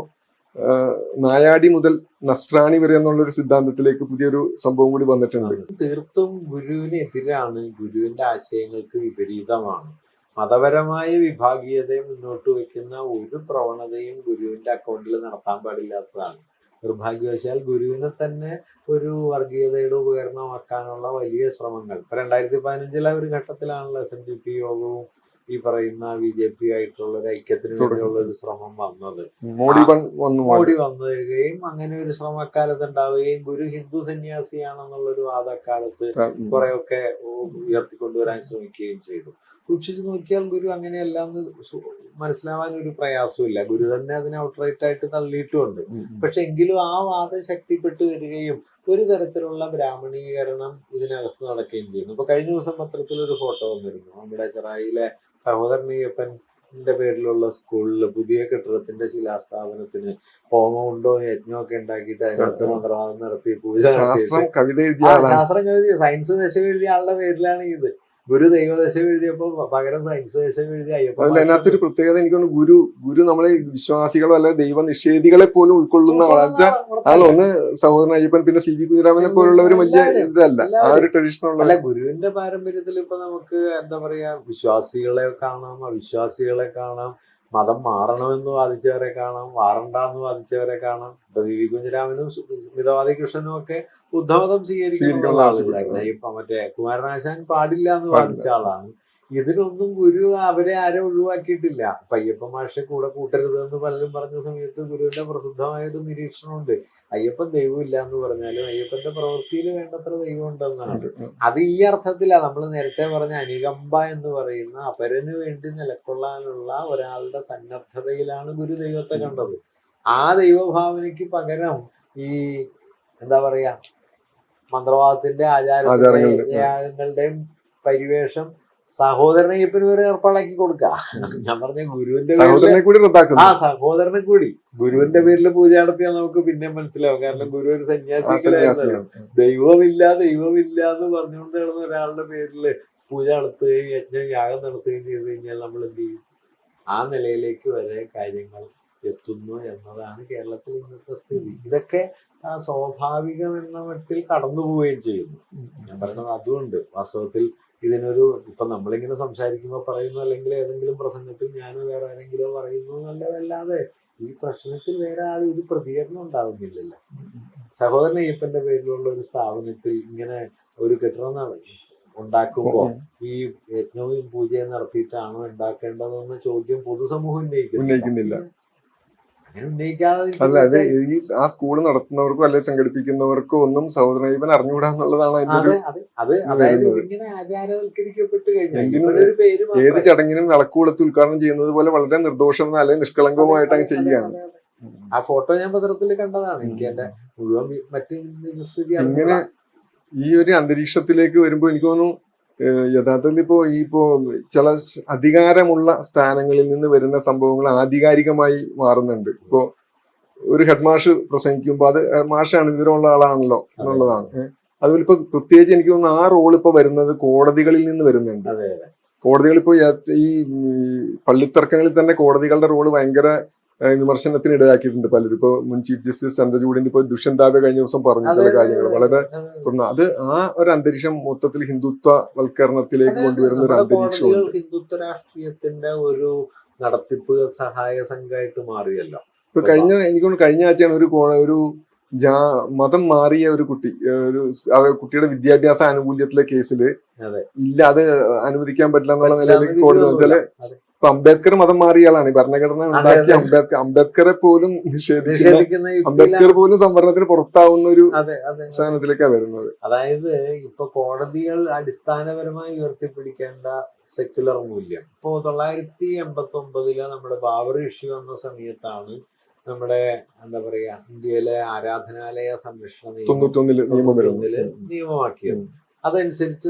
നായാടി മുതൽ നസ്രാണി വരെ എന്നുള്ളൊരു സിദ്ധാന്തത്തിലേക്ക് പുതിയൊരു സംഭവം കൂടി വന്നിട്ടുണ്ട്. തീർത്തും ഗുരുവിനെതിരാണ്, ഗുരുവിന്റെ ആശയങ്ങൾക്ക് വിപരീതമാണ്. മതപരമായ വിഭാഗീയതയെ മുന്നോട്ട് വെക്കുന്ന ഒരു പ്രവണതയും ഗുരുവിന്റെ അക്കൗണ്ടിൽ നടത്താൻ പാടില്ലാത്തതാണ്. നിർഭാഗ്യവശാൽ ഗുരുവിനെ തന്നെ ഒരു വർഗീയതയുടെ ഉപകരണമാക്കാനുള്ള വലിയ ശ്രമങ്ങൾ ഇപ്പൊ 2015 ഒരു ഘട്ടത്തിലാണല്ലോ SNDP യോഗവും ഈ പറയുന്ന BJP ആയിട്ടുള്ള ഒരു ഐക്യത്തിന് വേണ്ടിയുള്ള ഒരു ശ്രമം വന്നത്. മോഡി വന്നുകയും അങ്ങനെ ഒരു ശ്രമം അക്കാലത്ത് ഉണ്ടാവുകയും ഗുരു ഹിന്ദു സന്യാസിയാണെന്നുള്ളൊരു വാദക്കാലത്ത് കുറെയൊക്കെ ഉയർത്തിക്കൊണ്ടുവരാൻ ശ്രമിക്കുകയും ചെയ്തു. സൂക്ഷിച്ചു നോക്കിയാൽ ഗുരു അങ്ങനെയല്ല എന്ന് മനസ്സിലാവാൻ ഒരു പ്രയാസമില്ല. ഗുരു തന്നെ അതിനെ ഔട്ട്റൈറ്റ് ആയിട്ട് തള്ളിയിട്ടുമുണ്ട്. പക്ഷെ എങ്കിലും ആ വാദം ശക്തിപ്പെട്ടു വരികയും ഒരു തരത്തിലുള്ള ബ്രാഹ്മണീകരണം ഇതിനകത്ത് നടക്കുകയും ചെയ്യുന്നു. ഇപ്പൊ കഴിഞ്ഞ ദിവസം പത്രത്തിൽ ഒരു ഫോട്ടോ വന്നിരുന്നു. നമ്മുടെ ചെറായിലെ സഹോദരനയ്യപ്പന്റെ പേരിലുള്ള സ്കൂളില് പുതിയ കെട്ടിടത്തിന്റെ ശിലാസ്ഥാപനത്തിന് ഹോമം ഉണ്ടോ യജ്ഞമൊക്കെ ഉണ്ടാക്കിയിട്ട് അതിനകത്ത് മന്ത്രവാദം നടത്തി പൂജ ശാസ്ത്രം കവിത സയൻസ് ദശകം എഴുതിയ ആളുടെ പേരിലാണ് ഇത്. ഗുരു ദൈവദശം എഴുതിയപ്പോ പകരം സയൻസ് ദശം എഴുതിയ അയ്യപ്പ. അതിനകത്തൊരു പ്രത്യേകത എനിക്ക് തോന്നുന്നു, ഗുരു നമ്മളെ വിശ്വാസികളോ അല്ലെ ദൈവ നിഷേധികളെ പോലും ഉൾക്കൊള്ളുന്ന ആളാണ്. ഒന്ന് സഹോദരൻ അയ്യപ്പൻ, പിന്നെ CB കുഞ്ഞിരാമനെ പോലുള്ളവരും വലിയ ഇതല്ല, ആ ഒരു ട്രഡീഷൻ ഉള്ള. ഗുരുവിന്റെ പാരമ്പര്യത്തിൽ ഇപ്പൊ നമുക്ക് എന്താ പറയാ, വിശ്വാസികളെ കാണാം, അവിശ്വാസികളെ കാണാം, മതം മാറണമെന്ന് വാദിച്ചവരെ കാണാം, മാറണ്ടെന്ന് വാദിച്ചവരെ കാണാം. ഇപ്പൊ CB കുഞ്ഞിരാമനും മിതവാദി കൃഷ്ണനും ഒക്കെ ബുദ്ധമതം സ്വീകരിക്കുന്ന ആളുകളായിരുന്നു. ഇപ്പൊ മറ്റേ കുമാരനാശാൻ പാടില്ല എന്ന് വാദിച്ച ആളാണ്. ഇതിനൊന്നും ഗുരു അവരെ ആരും ഒഴിവാക്കിയിട്ടില്ല. അയ്യപ്പ മാഷെ കൂടെ കൂട്ടരുത് എന്ന് പലരും പറഞ്ഞ സമയത്ത് ഗുരുവിന്റെ പ്രസിദ്ധമായ ഒരു നിരീക്ഷണമുണ്ട്. അയ്യപ്പൻ ദൈവമില്ല എന്ന് പറഞ്ഞാലും അയ്യപ്പന്റെ പ്രവൃത്തിയിൽ വേണ്ടത്ര ദൈവം ഉണ്ടെന്നാണ്. അത് ഈ അർത്ഥത്തിലാ നമ്മൾ നേരത്തെ പറഞ്ഞ അനുകമ്പ എന്ന് പറയുന്ന അപരന് വേണ്ടി നിലക്കൊള്ളാനുള്ള ഒരാളുടെ സന്നദ്ധതയിലാണ് ഗുരു ദൈവത്തെ കണ്ടത്. ആ ദൈവഭാവനയ്ക്ക് പകരം ഈ എന്താ പറയാ മന്ത്രവാദത്തിന്റെ ആചാരങ്ങളുടെയും പരിവേഷം സഹോദരനയ്യപ്പന് വരെ ഏർപ്പാടാക്കി കൊടുക്ക. ഞാൻ പറഞ്ഞ ഗുരുവിന്റെ സഹോദരനെ കൂടി ഗുരുവിന്റെ പേരിൽ പൂജ നടത്തിയാൽ നമുക്ക് പിന്നെ മനസ്സിലാവും. കാരണം ഗുരു ഒരു സന്യാസികളായിരുന്നു. ദൈവമില്ല എന്ന് പറഞ്ഞുകൊണ്ട് കിടന്ന ഒരാളുടെ പേരില് പൂജ നടത്തുകയും യജ്ഞം യാഗം നടത്തുകയും ചെയ്തു കഴിഞ്ഞാൽ നമ്മൾ എന്ത് ചെയ്യും? ആ നിലയിലേക്ക് വരെ കാര്യങ്ങൾ എത്തുന്നു എന്നതാണ് കേരളത്തിൽ ഇന്നത്തെ സ്ഥിതി. ഇതൊക്കെ സ്വാഭാവികം എന്ന മട്ടിൽ കടന്നു പോവുകയും ചെയ്യുന്നു. ഞാൻ പറയുന്നത് അതുകൊണ്ട് വാസ്തവത്തിൽ ഇതിനൊരു ഇപ്പൊ നമ്മളിങ്ങനെ സംസാരിക്കുമ്പോൾ പറയുന്നു, അല്ലെങ്കിൽ ഏതെങ്കിലും പ്രസംഗത്തിൽ ഞാനോ വേറെ ആരെങ്കിലോ പറയുന്നു നല്ലതല്ലാതെ ഈ പ്രശ്നത്തിൽ വേറെ ആരും ഒരു പ്രതികരണം ഉണ്ടാവുന്നില്ലല്ലോ. സഹോദരൻ അയ്യപ്പന്റെ പേരിലുള്ള ഒരു സ്ഥാപനത്തിൽ ഇങ്ങനെ ഒരു കെട്ടിടം ഉണ്ടാക്കുമ്പോൾ ഈ യജ്ഞവും പൂജയും നടത്തിയിട്ടാണോ ഉണ്ടാക്കേണ്ടതെന്ന ചോദ്യം പൊതുസമൂഹം ഉന്നയിക്കുന്നില്ല. അങ്ങനെ ഉന്നയിക്കാതെ അല്ല, ഈ ആ സ്കൂള് നടത്തുന്നവർക്കും അല്ലെങ്കിൽ സംഘടിപ്പിക്കുന്നവർക്കും ഒന്നും സഹോദരൻ അയ്യപ്പൻ അറിഞ്ഞുകൂടാന്നുള്ളതാണ് അതായത് ഇതിങ്ങനെ ആചാരവൽക്കരിക്കപ്പെട്ട് കഴിഞ്ഞാൽ ഏത് ചടങ്ങിനും വിളക്കുകൊളുത്തി ഉദ്ഘാടനം ചെയ്യുന്നത് പോലെ വളരെ നിർദോഷം അല്ലെങ്കിൽ നിഷ്കളങ്കവുമായിട്ട് അങ്ങ് ചെയ്യുകയാണ്. ആ ഫോട്ടോ ഞാൻ പത്രത്തിൽ കണ്ടതാണ്. എനിക്ക് എന്റെ മുഴുവൻ മറ്റ് ഇങ്ങനെ ഈ ഒരു അന്തരീക്ഷത്തിലേക്ക് വരുമ്പോൾ എനിക്ക് തോന്നുന്നു യഥാർത്ഥത്തിൽ ഇപ്പോ ചില അധികാരമുള്ള സ്ഥാനങ്ങളിൽ നിന്ന് വരുന്ന സംഭവങ്ങൾ ആധികാരികമായി മാറുന്നുണ്ട്. ഇപ്പോ ഒരു ഹെഡ് മാഷ് പ്രസംഗിക്കുമ്പോൾ അത് മാഷാണ്, വിവരമുള്ള ആളാണല്ലോ എന്നുള്ളതാണ്. അതുപോലെ ഇപ്പൊ പ്രത്യേകിച്ച് എനിക്ക് തോന്നുന്നു ആ റോൾ ഇപ്പൊ വരുന്നത് കോടതികളിൽ നിന്ന് വരുന്നുണ്ട്. കോടതികൾ ഇപ്പോൾ ഈ പള്ളിത്തർക്കങ്ങളിൽ തന്നെ കോടതികളുടെ റോള് ഭയങ്കര വിമർശനത്തിന് ഇടയാക്കിയിട്ടുണ്ട് പലരും. ഇപ്പൊ മുൻ ചീഫ് ജസ്റ്റിസ് ചന്ദ്രചൂഡിന്റെ ഇപ്പൊ ദുഷ്യന്താവെ കഴിഞ്ഞ ദിവസം പറഞ്ഞു ചില കാര്യങ്ങൾ വളരെ അത് ആ ഒരു അന്തരീക്ഷം മൊത്തത്തിൽ ഹിന്ദുത്വവൽക്കരണത്തിലേക്ക് കൊണ്ടുവരുന്ന ഒരു അന്തരീക്ഷമുണ്ട്. ഹിന്ദുത്വ രാഷ്ട്രീയത്തിന്റെ ഒരു നടത്തിപ്പ് സഹായ സംഘമായിട്ട് മാറിയല്ലോ. ഇപ്പൊ എനിക്ക് കഴിഞ്ഞ ആഴ്ചയാണ് ഒരു മതം മാറിയ ഒരു കുട്ടി കുട്ടിയുടെ വിദ്യാഭ്യാസ ആനുകൂല്യത്തിലെ കേസില് ഇല്ല അത് അനുവദിക്കാൻ പറ്റില്ല എന്നുള്ള നിലയിൽ കോടതി വെച്ചാല് ഇപ്പൊ അംബേദ്കർ മതം മാറിയ ആളാണ്. ഈ ഭരണഘടന ഉണ്ടാക്കിയ അംബേദ്കറെ പോലും നിഷേധിക്കുന്ന അംബേദ്കർ പോലും സംവരണത്തിന് പുറത്താവുന്ന ഒരു സ്ഥാനത്തിലേക്കാണ് വരുന്നത്. അതായത് ഇപ്പൊ കോടതികൾ അടിസ്ഥാനപരമായി ഉയർത്തിപ്പിടിക്കേണ്ട സെക്യുലർ മൂല്യം ഇപ്പോ 1989 നമ്മുടെ ബാബർ ഇഷ്യൂ വന്ന സമയത്താണ് നമ്മുടെ എന്താ പറയാ ഇന്ത്യയിലെ ആരാധനാലയ സംരക്ഷണ നിയമമാക്കിയത്. അതനുസരിച്ച്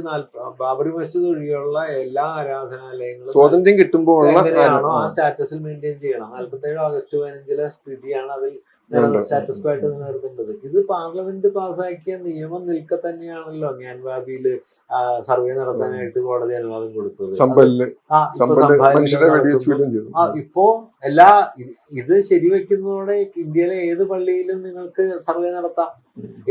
ബാബറി മസ്ജിദ് ഒഴികെയുള്ള എല്ലാ ആരാധനാലയങ്ങളും സ്വാതന്ത്ര്യം കിട്ടുമ്പോൾ എങ്ങനെയാണോ ആ സ്റ്റാറ്റസിൽ മെയിൻറ്റെയിൻ ചെയ്യണം. 47 ഓഗസ്റ്റ് 15 സ്ഥിതിയാണ് അതിൽ സ്റ്റാറ്റസ് ക്വോ ആയിട്ട് നിലനിർത്തേണ്ടത്. ഇത് പാർലമെന്റ് പാസ്സാക്കിയ നിയമം നിൽക്കെ തന്നെയാണല്ലോ ഗ്യാൻവാബിയില് സർവേ നടത്താനായിട്ട് കോടതി അനുവാദം കൊടുത്തത്. ഇപ്പോ ഇത് ശരിവെക്കുന്നതോടെ ഇന്ത്യയിലെ ഏത് പള്ളിയിലും നിങ്ങൾക്ക് സർവേ നടത്താം,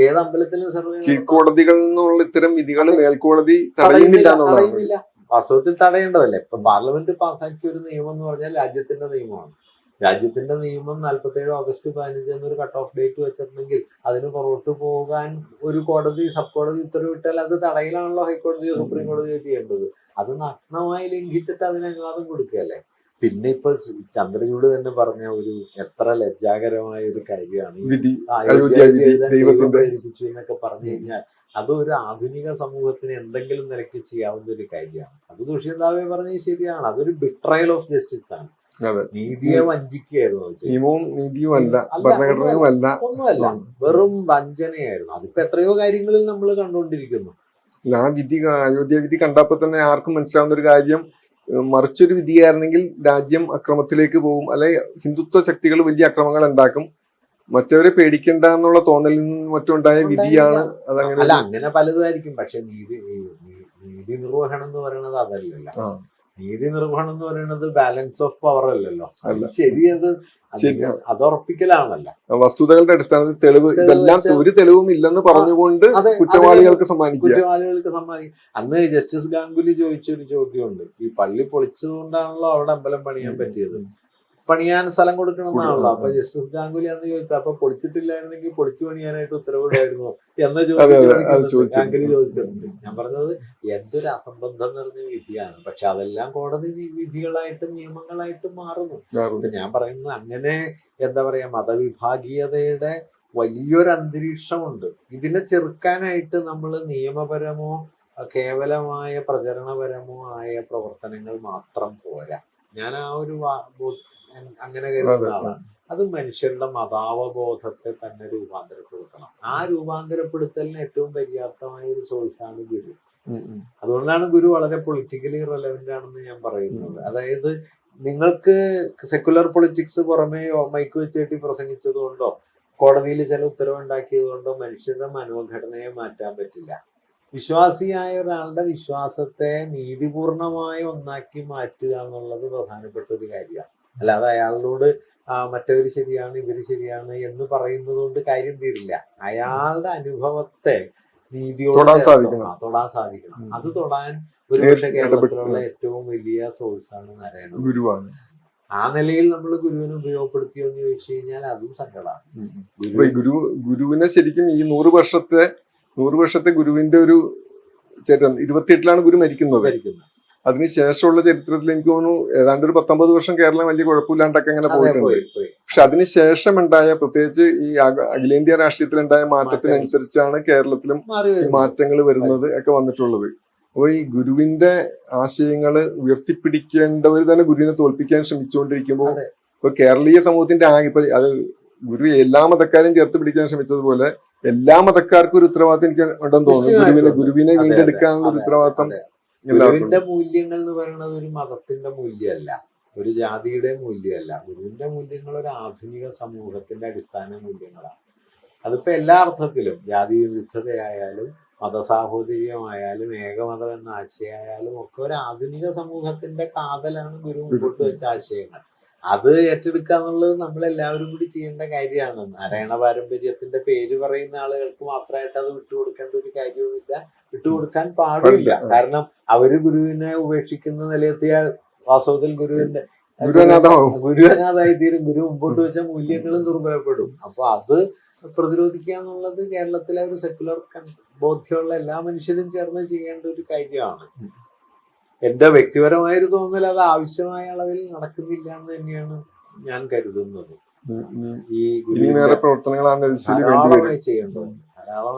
ഏത് അമ്പലത്തിലും സർവേ. കീഴ്ക്കോടതികളിൽ നിന്നുള്ള ഇത്തരം വിധികൾ മേൽക്കോടതി തടയുന്നില്ല. വാസ്തവത്തിൽ തടയേണ്ടതല്ലേ. ഇപ്പൊ പാർലമെന്റ് പാസ്സാക്കിയ ഒരു നിയമം എന്ന് പറഞ്ഞാൽ രാജ്യത്തിന്റെ നിയമമാണ്. രാജ്യത്തിന്റെ നിയമം 47 ഓഗസ്റ്റ് 15 എന്നൊരു കട്ട് ഓഫ് ഡേറ്റ് വെച്ചിട്ടുണ്ടെങ്കിൽ അതിന് പുറത്തു പോകാൻ ഒരു കോടതി സബ് കോടതി ഉത്തരവിട്ടാൽ അത് തടയിലാണല്ലോ ഹൈക്കോടതിയോ സുപ്രീം കോടതിയോ ചെയ്യേണ്ടത്. അത് നഗ്നമായി ലംഘിച്ചിട്ട് അതിന് അനുവാദം കൊടുക്കുകയല്ലേ. പിന്നെ ഇപ്പൊ ചന്ദ്രചൂഡ് തന്നെ പറഞ്ഞ ഒരു എത്ര ലജ്ജാകരമായ ഒരു കാര്യമാണ് പ്രേരിപ്പിച്ചു എന്നൊക്കെ പറഞ്ഞു കഴിഞ്ഞാൽ അതൊരു ആധുനിക സമൂഹത്തിന് എന്തെങ്കിലും നിലയ്ക്ക് ചെയ്യാവുന്ന ഒരു കാര്യമാണ്. അത് ദുഷ്യന്താവെ പറഞ്ഞത് ശരിയാണ്. അതൊരു ബിട്രയൽ ഓഫ് ജസ്റ്റിസ് ആണ്. നീതിയെ വഞ്ചിക്കുകയായിരുന്നു. നിയമവും നീതിയും അല്ല, ഭരണഘടനയും അല്ല, ഒന്നുമല്ല, വെറും വഞ്ചനയായിരുന്നു. അതിപ്പോ എത്രയോ കാര്യങ്ങളിൽ നമ്മൾ കണ്ടുകൊണ്ടിരിക്കുന്നു. ആ വിധി അയോധ്യ വിധി കണ്ടപ്പോ തന്നെ ആർക്കും മനസ്സിലാവുന്ന ഒരു കാര്യം, മറിച്ചൊരു വിധിയായിരുന്നെങ്കിൽ രാജ്യം അക്രമത്തിലേക്ക് പോകും, അല്ലെ ഹിന്ദുത്വ ശക്തികൾ വലിയ അക്രമങ്ങൾ ഉണ്ടാക്കും, മറ്റവരെ പേടിക്കണ്ട എന്നുള്ള തോന്നലിൽ നിന്നും മറ്റുണ്ടായ വിധിയാണ് അതങ്ങനെ. അല്ല, അങ്ങനെ പലതുമായിരിക്കും. പക്ഷെ നീതി നിർവഹണം എന്ന് പറയുന്നത് അതല്ലല്ലോ. നീതി നിർവഹണം എന്ന് പറയുന്നത് ബാലൻസ് ഓഫ് പവർ അല്ലല്ലോ. ശരിയത് അത് ഉറപ്പിക്കലാണല്ലോ. വസ്തുതകളുടെ അടിസ്ഥാനത്തിൽ തെളിവ് ഇതെല്ലാം ഒരു തെളിവും ഇല്ലെന്ന് പറഞ്ഞുകൊണ്ട് കുറ്റവാളികൾക്ക് സമ്മാനിക്കും. അന്ന് ജസ്റ്റിസ് ഗാംഗുലി ചോദിച്ചൊരു ചോദ്യമുണ്ട്. ഈ പള്ളി പൊളിച്ചത് കൊണ്ടാണല്ലോ അവിടെ അമ്പലം പണിയാൻ പറ്റിയത്, പണിയാൻ സ്ഥലം കൊടുക്കണം എന്നാണല്ലോ. അപ്പൊ ജസ്റ്റിസ് ഗാംഗുലി അന്ന് ചോദിച്ചു, അപ്പൊ പൊളിച്ചിട്ടില്ലായിരുന്നെങ്കിൽ പൊളിച്ചു പണിയാനായിട്ട് ഉത്തരവിടായിരുന്നു എന്ന ചോദ്യം ഗാംഗുലി ചോദിച്ചിട്ടുണ്ട്. ഞാൻ പറഞ്ഞത് എന്തൊരു അസംബന്ധം നിറഞ്ഞ വിധിയാണ്. പക്ഷെ അതെല്ലാം കോടതി വിധികളായിട്ടും നിയമങ്ങളായിട്ടും മാറുന്നു. ഞാൻ പറയുന്നത് അങ്ങനെ എന്താ പറയാ, മതവിഭാഗീയതയുടെ വലിയൊരു അന്തരീക്ഷമുണ്ട്. ഇതിനെ ചെറുക്കാനായിട്ട് നമ്മൾ നിയമപരമോ കേവലമായ പ്രചരണപരമോ ആയ പ്രവർത്തനങ്ങൾ മാത്രം പോരാ. ഞാൻ ആ ഒരു അങ്ങനെ കരുതുന്ന ആളാണ്. അത് മനുഷ്യരുടെ മതാവബോധത്തെ തന്നെ രൂപാന്തരപ്പെടുത്തണം. ആ രൂപാന്തരപ്പെടുത്തലിന് ഏറ്റവും പര്യാപ്തമായ ഒരു സോഴ്സാണ് ഗുരു. അതുകൊണ്ടാണ് ഗുരു വളരെ പൊളിറ്റിക്കലി റെലവെന്റ് ആണെന്ന് ഞാൻ പറയുന്നത്. അതായത് നിങ്ങൾക്ക് സെക്കുലർ പൊളിറ്റിക്സ് പുറമേ മൈക്ക് വെച്ചേട്ടി പ്രസംഗിച്ചത് കൊണ്ടോ കോടതിയിൽ ചില ഉത്തരവുണ്ടാക്കിയത് കൊണ്ടോ മനുഷ്യരുടെ മനോഘടനയെ മാറ്റാൻ പറ്റില്ല. വിശ്വാസിയായ ഒരാളുടെ വിശ്വാസത്തെ നീതിപൂർണമായ ഒന്നാക്കി മാറ്റുക എന്നുള്ളത് പ്രധാനപ്പെട്ട ഒരു കാര്യമാണ്. അല്ലാതെ അയാളോട് മറ്റവര് ശരിയാണ് ഇവര് ശരിയാണ് എന്ന് പറയുന്നത് കൊണ്ട് കാര്യം തീരില്ല. അയാളുടെ അനുഭവത്തെ നീതിയോടെ തൊടാൻ സാധിക്കണം. അത് തൊടാൻ ഒരുപക്ഷെ കേരളത്തിലുള്ള ഏറ്റവും വലിയ സോഴ്സാണ് നാരായണ ഗുരുവാണ്. ആ നിലയിൽ നമ്മൾ ഗുരുവിനെ ഉപയോഗപ്പെടുത്തിയോ എന്ന് ചോദിച്ചു കഴിഞ്ഞാൽ അതും സങ്കടമാണ്. ഗുരുവിനെ ശരിക്കും ഈ 100 വർഷത്തെ ഗുരുവിന്റെ ഒരു 28-ലാണ് ഗുരു മരിക്കുന്നത്. അതിനുശേഷമുള്ള ചരിത്രത്തിൽ എനിക്ക് തോന്നുന്നു ഏതാണ്ട് ഒരു 19 വർഷം കേരളം വലിയ കുഴപ്പമില്ലാണ്ടൊക്കെ അങ്ങനെ പോയിട്ടുണ്ട്. പക്ഷെ അതിനുശേഷം ഉണ്ടായ, പ്രത്യേകിച്ച് ഈ അഖിലേന്ത്യാ രാഷ്ട്രീയത്തിലുണ്ടായ മാറ്റത്തിനനുസരിച്ചാണ് കേരളത്തിലും ഈ മാറ്റങ്ങൾ വരുന്നത് ഒക്കെ വന്നിട്ടുള്ളത്. അപ്പൊ ഈ ഗുരുവിന്റെ ആശയങ്ങള് ഉയർത്തിപ്പിടിക്കേണ്ടവർ തന്നെ ഗുരുവിനെ തോൽപ്പിക്കാൻ ശ്രമിച്ചുകൊണ്ടിരിക്കുമ്പോൾ ഇപ്പൊ കേരളീയ സമൂഹത്തിന്റെ ഇപ്പൊ അത് ഗുരു എല്ലാ മതക്കാരെയും ചേർത്ത് പിടിക്കാൻ ശ്രമിച്ചതുപോലെ എല്ലാ മതക്കാർക്കും ഒരു ഉത്തരവാദിത്തം എനിക്ക് ഉണ്ടെന്ന് തോന്നുന്നു. ഗുരുവിനെ വീണ്ടെടുക്കാനുള്ള ഒരു ഉത്തരവാദിത്തം. ഗുരുവിന്റെ മൂല്യങ്ങൾ എന്ന് പറയുന്നത് ഒരു മതത്തിന്റെ മൂല്യമല്ല, ഒരു ജാതിയുടെ മൂല്യമല്ല. ഗുരുവിന്റെ മൂല്യങ്ങൾ ഒരു ആധുനിക സമൂഹത്തിന്റെ അടിസ്ഥാന മൂല്യങ്ങളാണ്. അതിപ്പോ എല്ലാ അർത്ഥത്തിലും, ജാതി വിരുദ്ധതയായാലും മതസാഹോദര്യമായാലും ഏകമതം എന്ന ആശയമായാലും ഒക്കെ ഒരു ആധുനിക സമൂഹത്തിന്റെ കാതലാണ് ഗുരു മുമ്പോട്ട് വെച്ച ആശയങ്ങൾ. അത് ഏറ്റെടുക്കുക എന്നുള്ളത് നമ്മളെല്ലാവരും കൂടി ചെയ്യേണ്ട കാര്യമാണ്. നാരായണ പാരമ്പര്യത്തിന്റെ പേര് പറയുന്ന ആളുകൾക്ക് മാത്രമായിട്ട് അത് വിട്ടുകൊടുക്കേണ്ട ഒരു കാര്യവുമില്ല, വിട്ടുകൊടുക്കാൻ പാടില്ല. കാരണം അവര് ഗുരുവിനെ ഉപേക്ഷിക്കുന്ന നിലയെത്തിയ വാസ്തവത്തിൽ ഗുരുവനാഥായി തീരും. ഗുരു മുമ്പോട്ട് വെച്ച മൂല്യങ്ങളും ദുർബലപ്പെടും. അപ്പൊ അത് പ്രതിരോധിക്കുക എന്നുള്ളത് കേരളത്തിലെ ഒരു സെക്യുലർ ബോധ്യമുള്ള എല്ലാ മനുഷ്യരും ചേർന്ന് ചെയ്യേണ്ട ഒരു കാര്യമാണ്. എന്റെ വ്യക്തിപരമായൊരു തോന്നൽ അത് ആവശ്യമായ അളവിൽ നടക്കുന്നില്ല എന്ന് തന്നെയാണ് ഞാൻ കരുതുന്നത്. ഈ വേറെ പ്രവർത്തനങ്ങളാണ് ചെയ്യേണ്ടത്.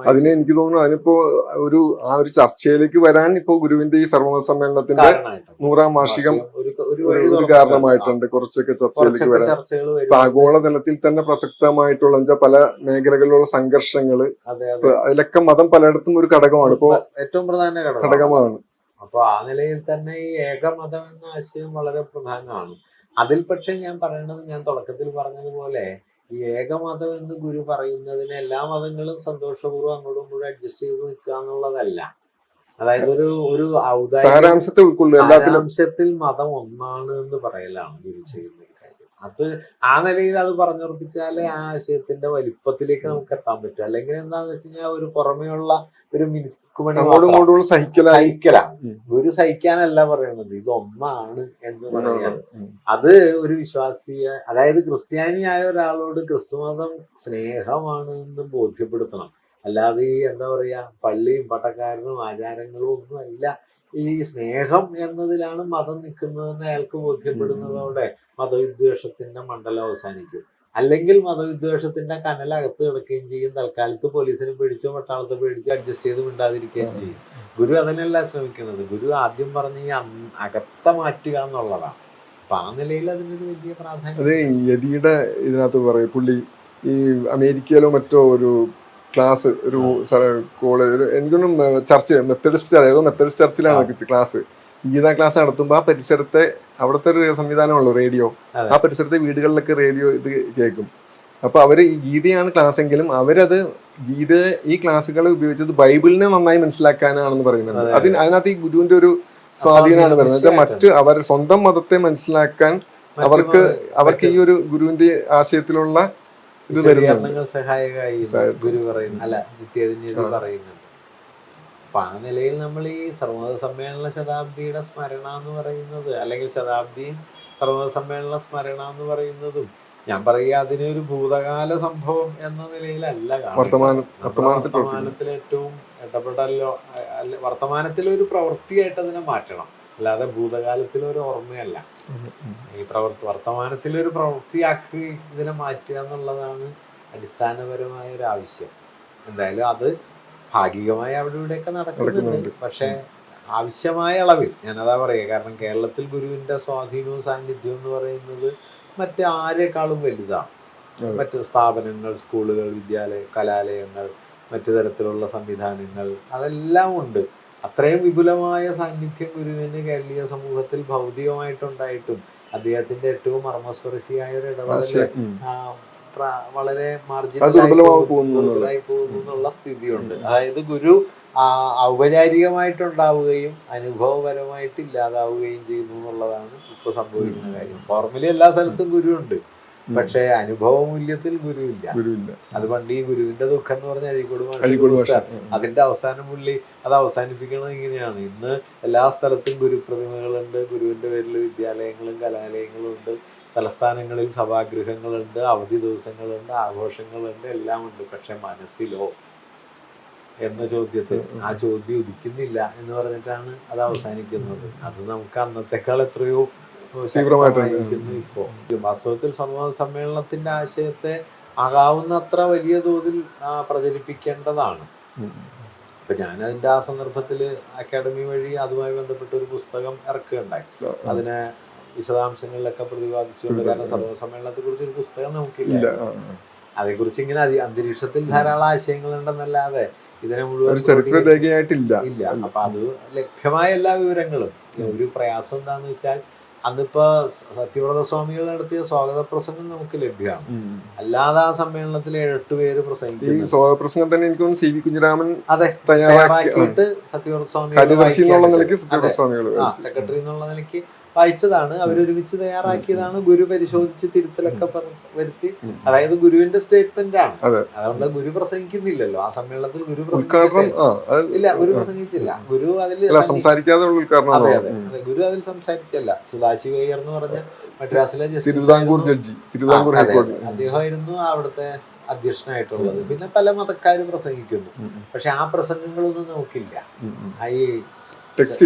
അതിന് എനിക്ക് തോന്നുന്നു അതിനിപ്പോ ആ ഒരു ചർച്ചയിലേക്ക് വരാൻ ഇപ്പോ ഗുരുവിന്റെ ഈ സർവമത സമ്മേളനത്തിന്റെ 100ാം വാർഷികം ഒരു കാരണമായിട്ടുണ്ട്. കുറച്ചൊക്കെ ചർച്ചയിലേക്ക് വരാൻ ആഗോളതലത്തിൽ തന്നെ പ്രസക്തമായിട്ടുള്ള പല മേഖലകളിലുള്ള സംഘർഷങ്ങള്, അതിലൊക്കെ മതം പലയിടത്തും ഒരു ഘടകമാണ്, ഇപ്പോ ഏറ്റവും പ്രധാന ഘടകമാണ്. അപ്പൊ ആ നിലയിൽ തന്നെ ഈ ഏകമതം എന്ന ആശയം വളരെ പ്രധാനമാണ്. അതിൽ പക്ഷെ ഞാൻ പറയുന്നത്, ഞാൻ തുടക്കത്തിൽ പറഞ്ഞതുപോലെ ഈ ഏകമതം എന്ന് ഗുരു പറയുന്നതിന് എല്ലാ മതങ്ങളും സന്തോഷപൂർവ്വം അങ്ങോട്ടും ഇങ്ങോട്ടും അഡ്ജസ്റ്റ് ചെയ്ത് നിൽക്കുക എന്നുള്ളതല്ല. അതായത് ഒരു സാരാംശത്തിൽ മതം ഒന്നാണ് എന്ന് പറയലാണ് ഗുരു ചെയ്യുന്ന ഒരു കാര്യം. അത് ആ നിലയിൽ അത് പറഞ്ഞുറപ്പിച്ചാലേ ആ ആശയത്തിന്റെ വലിപ്പത്തിലേക്ക് നമുക്ക് എത്താൻ പറ്റും. അല്ലെങ്കിൽ എന്താന്ന് വെച്ച് കഴിഞ്ഞാൽ ഒരു പുറമെയുള്ള ഒരു മിനുക്കുമണി സഹിക്കലാണ്. ഗുരു സഹിക്കാനല്ല പറയുന്നത്, ഇതൊന്നാണ് എന്ന് പറയാണ്. അത് ഒരു വിശ്വാസിയെ, അതായത് ക്രിസ്ത്യാനിയായ ഒരാളോട് ക്രിസ്തുമതം സ്നേഹമാണ് എന്ന് ബോധ്യപ്പെടുത്തണം. അല്ലാതെ ഈ എന്താ പറയാ പള്ളിയും പട്ടക്കാരനും ആചാരങ്ങളും ഒന്നും അല്ല. ഈ സ്നേഹം എന്നതിലാണ് മതം നിൽക്കുന്നതെന്ന് അയാൾക്ക് ബോധ്യപ്പെടുന്നതോടെ മതവിദ്വേഷത്തിന്റെ മണ്ഡലം അവസാനിക്കും. അല്ലെങ്കിൽ മതവിദ്വേഷത്തിന്റെ കനലകത്ത് കിടക്കുകയും ചെയ്യും. തൽക്കാലത്ത് പോലീസിനെ പേടിച്ചോ പട്ടാളത്തെ പേടിച്ചോ അഡ്ജസ്റ്റ് ചെയ്ത് മിണ്ടാതിരിക്കുകയും ചെയ്യും. ഗുരു അതിനല്ല ശ്രമിക്കുന്നത്. ഗുരു ആദ്യം പറഞ്ഞ ഈ അകത്ത മാറ്റുക എന്നുള്ളതാണ്. അപ്പൊ ആ നിലയിൽ അതിനൊരു വലിയ പ്രാധാന്യം. അതെ, യതിയുടെ ഇതിനകത്ത് പറയും, പുള്ളി ഈ അമേരിക്കയിലോ മറ്റോ ഒരു ക്ലാസ്, ഒരു കോളേജ്, എനിക്കൊന്നും ചർച്ച് മെത്തഡിസ്റ്റ് ചർച്ചിലാണ് ക്ലാസ്, ഗീതാ ക്ലാസ് നടത്തുമ്പോൾ ആ പരിസരത്തെ അവിടുത്തെ ഒരു സംവിധാനമുള്ളൂ റേഡിയോ, ആ പരിസരത്തെ വീടുകളിലൊക്കെ റേഡിയോ ഇത് കേൾക്കും. അപ്പൊ അവര് ഈ ഗീതയാണ് ക്ലാസ് എങ്കിലും അവരത് ഈ ക്ലാസ്സുകൾ ഉപയോഗിച്ചത് ബൈബിളിനെ നന്നായി മനസ്സിലാക്കാനാണെന്ന് പറയുന്നത്. അതിനകത്ത് ഈ ഗുരുവിന്റെ ഒരു സ്വാധീനമാണ് പറയുന്നത്. മറ്റ് അവർ സ്വന്തം മതത്തെ മനസ്സിലാക്കാൻ അവർക്ക് ഈ ഒരു ഗുരുവിന്റെ ആശയത്തിലുള്ള ഇത് സഹായകമായി ഗുരു പറയുന്നു, അല്ല നിത്യതിന്യതി പറയുന്നുണ്ട്. അപ്പൊ ആ നിലയിൽ നമ്മൾ ഈ സർവമത സമ്മേളന ശതാബ്ദിയുടെ സ്മരണ എന്ന് പറയുന്നത്, അല്ലെങ്കിൽ ശതാബ്ദിയും സർവമത സമ്മേളന സ്മരണ എന്ന് പറയുന്നതും, ഞാൻ പറയുക അതിനൊരു ഭൂതകാല സംഭവം എന്ന നിലയിലല്ല കാണുന്നത്. വർത്തമാനത്തിൽ ഏറ്റവും ഇടപെടലോ വർത്തമാനത്തിലെ ഒരു പ്രവൃത്തിയായിട്ട് അതിനെ മാറ്റണം, അല്ലാതെ ഭൂതകാലത്തിലൊരു ഓർമ്മയല്ല. ഈ വർത്തമാനത്തിലൊരു പ്രവൃത്തിയാക്കി ഇതിനെ മാറ്റുക എന്നുള്ളതാണ് അടിസ്ഥാനപരമായ ഒരു ആവശ്യം. എന്തായാലും അത് ഭാഗികമായി അവിടെ ഇവിടെയൊക്കെ നടക്കുന്നുണ്ട്. പക്ഷെ ആവശ്യമായ അളവിൽ ഞാനതാ പറയുക. കാരണം കേരളത്തിൽ ഗുരുവിന്റെ സ്വാധീനവും സാന്നിധ്യവും എന്ന് പറയുന്നത് മറ്റാരെക്കാളും വലുതാണ്. മറ്റ് സ്ഥാപനങ്ങൾ, സ്കൂളുകൾ, കലാലയങ്ങൾ, മറ്റു തരത്തിലുള്ള സംവിധാനങ്ങൾ, അതെല്ലാം ഉണ്ട്. അത്രയും വിപുലമായ സാന്നിധ്യം ഗുരുവിന് കേരളീയ സമൂഹത്തിൽ ഭൗതികമായിട്ടുണ്ടായിട്ടും അദ്ദേഹത്തിന്റെ ഏറ്റവും മർമ്മസ്പർശിയായ ഒരു ഇടപെടൽ വളരെ മാർജിനലായി പോകുന്നു എന്നുള്ള സ്ഥിതിയുണ്ട്. അതായത് ഗുരു ഔപചാരികമായിട്ടുണ്ടാവുകയും അനുഭവപരമായിട്ട് ഇല്ലാതാവുകയും ചെയ്യുന്നു എന്നുള്ളതാണ് ഇപ്പൊ സംഭവിക്കുന്ന കാര്യം. ഫോർമലി എല്ലാ സ്ഥലത്തും ഗുരു ഉണ്ട്, പക്ഷെ അനുഭവ മൂല്യത്തിൽ ഗുരുവില്ല. അത് പണ്ട് ഈ ഗുരുവിന്റെ ദുഃഖം എന്ന് പറഞ്ഞ അഴീക്കോട് അതിന്റെ അവസാനം പുള്ളി അത് അവസാനിപ്പിക്കുന്നത് ഇങ്ങനെയാണ്. ഇന്ന് എല്ലാ സ്ഥലത്തും ഗുരുപ്രതിമകളുണ്ട്, ഗുരുവിന്റെ പേരിൽ വിദ്യാലയങ്ങളും കലാലയങ്ങളും ഉണ്ട്, തലസ്ഥാനങ്ങളിൽ സഭാഗൃഹങ്ങളുണ്ട്, അവധി ദിവസങ്ങളുണ്ട്, ആഘോഷങ്ങളുണ്ട്, എല്ലാം ഉണ്ട്. പക്ഷെ മനസ്സിലോ എന്ന ചോദ്യത്തിൽ ആ ചോദ്യം ഉദിക്കുന്നില്ല എന്ന് പറഞ്ഞിട്ടാണ് അത് അവസാനിക്കുന്നത്. അത് നമുക്ക് അന്നത്തെക്കാൾ എത്രയോ ശക്തമായിരിക്കുന്നു ഇപ്പോ. വാസ്തവത്തിൽ സർവമത സമ്മേളനത്തിന്റെ ആശയത്തെ ആകാവുന്നത്ര വലിയ തോതിൽ പ്രചരിപ്പിക്കേണ്ടതാണ്. അപ്പൊ ഞാൻ അതിന്റെ ആ സന്ദർഭത്തില് അക്കാഡമി വഴി അതുമായി ബന്ധപ്പെട്ട ഒരു പുസ്തകം ഇറക്കുകയുണ്ടായി. അതിനെ വിശദാംശങ്ങളിലൊക്കെ പ്രതിപാദിച്ചുകൊണ്ട്. കാരണം സർവമത സമ്മേളനത്തെ കുറിച്ച് ഒരു പുസ്തകം നമുക്കില്ല. അതേക്കുറിച്ച് ഇങ്ങനെ അന്തരീക്ഷത്തിൽ ധാരാളം ആശയങ്ങളുണ്ടെന്നല്ലാതെ ഇതിനെ മുഴുവൻ ഇല്ല. അപ്പൊ അത് ലഭ്യമായ എല്ലാ വിവരങ്ങളും. ഒരു പ്രയാസം എന്താന്ന് വെച്ചാൽ അന്നിപ്പോ സത്യവ്രത സ്വാമികൾ നടത്തിയ സ്വാഗത പ്രസംഗം നമുക്ക് ലഭ്യമാണ്. അല്ലാതെ ആ സമ്മേളനത്തിൽ 7-8 പേര് ഈ പ്രസംഗിക്കുന്നു. സ്വാഗത പ്രസംഗം തന്നെ എനിക്ക് തോന്നുന്നു CV കുഞ്ഞിരാമൻ അതെ, തയ്യാറാക്കിയിട്ട് സത്യവ്രത കാര്യദർശി എന്നുള്ള നിലയ്ക്ക് സ്വാമികൾ സത്യവ്രത സ്വാമികൾ സെക്രട്ടറി എന്നുള്ള നിലയ്ക്ക് വായിച്ചതാണ്. അവരൊരുമിച്ച് തയ്യാറാക്കിയതാണ്. ഗുരു പരിശോധിച്ച് തിരുത്തലൊക്കെ വരുത്തി. അതായത് ഗുരുവിന്റെ സ്റ്റേറ്റ്മെന്റ് ആണ്. അതുകൊണ്ട് ഗുരു പ്രസംഗിക്കുന്നില്ലല്ലോ ആ സമ്മേളനത്തിൽ. ഗുരു ഇല്ല, ഗുരു പ്രസംഗിച്ചില്ല. ഗുരു അതിൽ സംസാരിക്കാതെ ഉദ്ഘാടനം. അതെ അതെ അതെ, ഗുരു അതിൽ സംസാരിച്ചല്ല. സദാശിവയ്യർ എന്ന് പറഞ്ഞ മദ്രാസിലെ തിരുവിതാംകൂർ ജഡ്ജി, തിരുവിതാംകൂർ ഹൈക്കോടതി, അദ്ദേഹമായിരുന്നു അവിടുത്തെ അധ്യക്ഷനായിട്ടുള്ളത്. പിന്നെ പല മതക്കാരും പ്രസംഗിക്കുന്നു. പക്ഷെ ആ പ്രസംഗങ്ങളൊന്നും നമുക്കില്ല. ഈ ടെക്സ്റ്റ്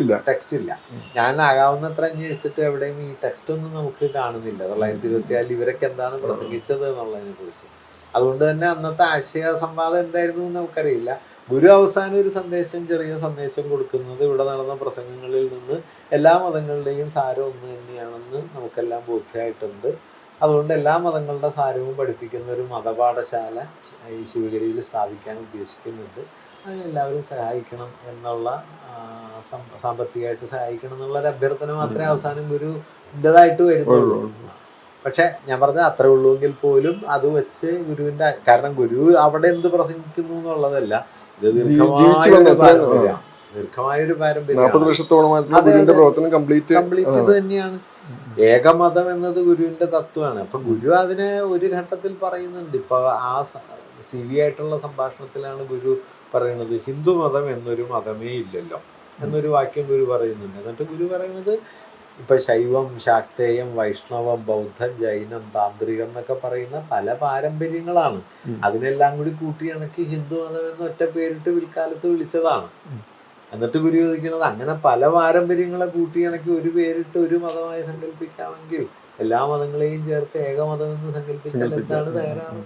ഇല്ല. ഞാൻ ആകാവുന്നത്ര അന്വേഷിച്ചിട്ട് എവിടെയും ഈ ടെക്സ്റ്റ് ഒന്നും നമുക്ക് കാണുന്നില്ല. 924 ഇവരൊക്കെ എന്താണ് പ്രസംഗിച്ചത് എന്നുള്ളതിനെ കുറിച്ച്. അതുകൊണ്ട് തന്നെ അന്നത്തെ ആശയ സംവാദം എന്തായിരുന്നു എന്ന് നമുക്കറിയില്ല. ഗുരു അവസാനം ഒരു സന്ദേശം, ചെറിയ സന്ദേശം കൊടുക്കുന്നത് ഇവിടെ നടന്ന പ്രസംഗങ്ങളിൽ നിന്ന് എല്ലാ മതങ്ങളുടെയും സാരം ഒന്ന് തന്നെയാണെന്ന് നമുക്കെല്ലാം ബോധ്യമായിട്ടുണ്ട്. അതുകൊണ്ട് എല്ലാ മതങ്ങളുടെ സാരവും പഠിപ്പിക്കുന്ന ഒരു മതപാഠശാല ഈ ശിവഗിരിയിൽ സ്ഥാപിക്കാൻ ഉദ്ദേശിക്കുന്നുണ്ട്. അതിനെല്ലാവരും സഹായിക്കണം എന്നുള്ള, സാമ്പത്തികമായിട്ട് സഹായിക്കണം എന്നുള്ള ഒരു അഭ്യർത്ഥന മാത്രമേ അവസാനം ഗുരുവിൻ്റെതായിട്ട് വരുന്നുള്ളൂ. പക്ഷെ ഞാൻ പറഞ്ഞ അത്രേ ഉള്ളൂവെങ്കിൽ പോലും അത് വെച്ച് ഗുരുവിന്റെ, കാരണം ഗുരു അവിടെ എന്ത് പ്രസംഗിക്കുന്നു എന്നുള്ളതല്ല, ഇത് ദീർഘമായൊരു പാരമ്പര്യം കംപ്ലീറ്റ് ഇത് തന്നെയാണ്. ഏകമതം എന്നത് ഗുരുവിന്റെ തത്വമാണ്. അപ്പൊ ഗുരു അതിനെ ഒരു ഘട്ടത്തിൽ പറയുന്നുണ്ട്. ഇപ്പൊ ആ CV ആയിട്ടുള്ള സംഭാഷണത്തിലാണ് ഗുരു പറയുന്നത്, ഹിന്ദു മതം എന്നൊരു മതമേ ഇല്ലല്ലോ എന്നൊരു വാക്യം ഗുരു പറയുന്നുണ്ട്. എന്നിട്ട് ഗുരു പറയുന്നത് ഇപ്പൊ ശൈവം, ശാക്തേയം, വൈഷ്ണവം, ബൗദ്ധം, ജൈനം, താന്ത്രികം എന്നൊക്കെ പറയുന്ന പല പാരമ്പര്യങ്ങളാണ്. അതിനെല്ലാം കൂടി കൂട്ടിയിണക്കി ഹിന്ദു മതം എന്ന് ഒറ്റ പേരിട്ട് പിൽക്കാലത്ത് വിളിച്ചതാണ്. എന്നിട്ട് ഗുരു ചോദിക്കുന്നത്, അങ്ങനെ പല പാരമ്പര്യങ്ങളെ കൂട്ടിയിണക്കി ഒരു പേരിട്ട് ഒരു മതമായി സങ്കല്പിക്കാമെങ്കിൽ എല്ലാ മതങ്ങളെയും ചേർത്ത് ഏകമതം എന്ന് സങ്കല്പിച്ചാൽ എന്താണ് തയ്യാറാണ്?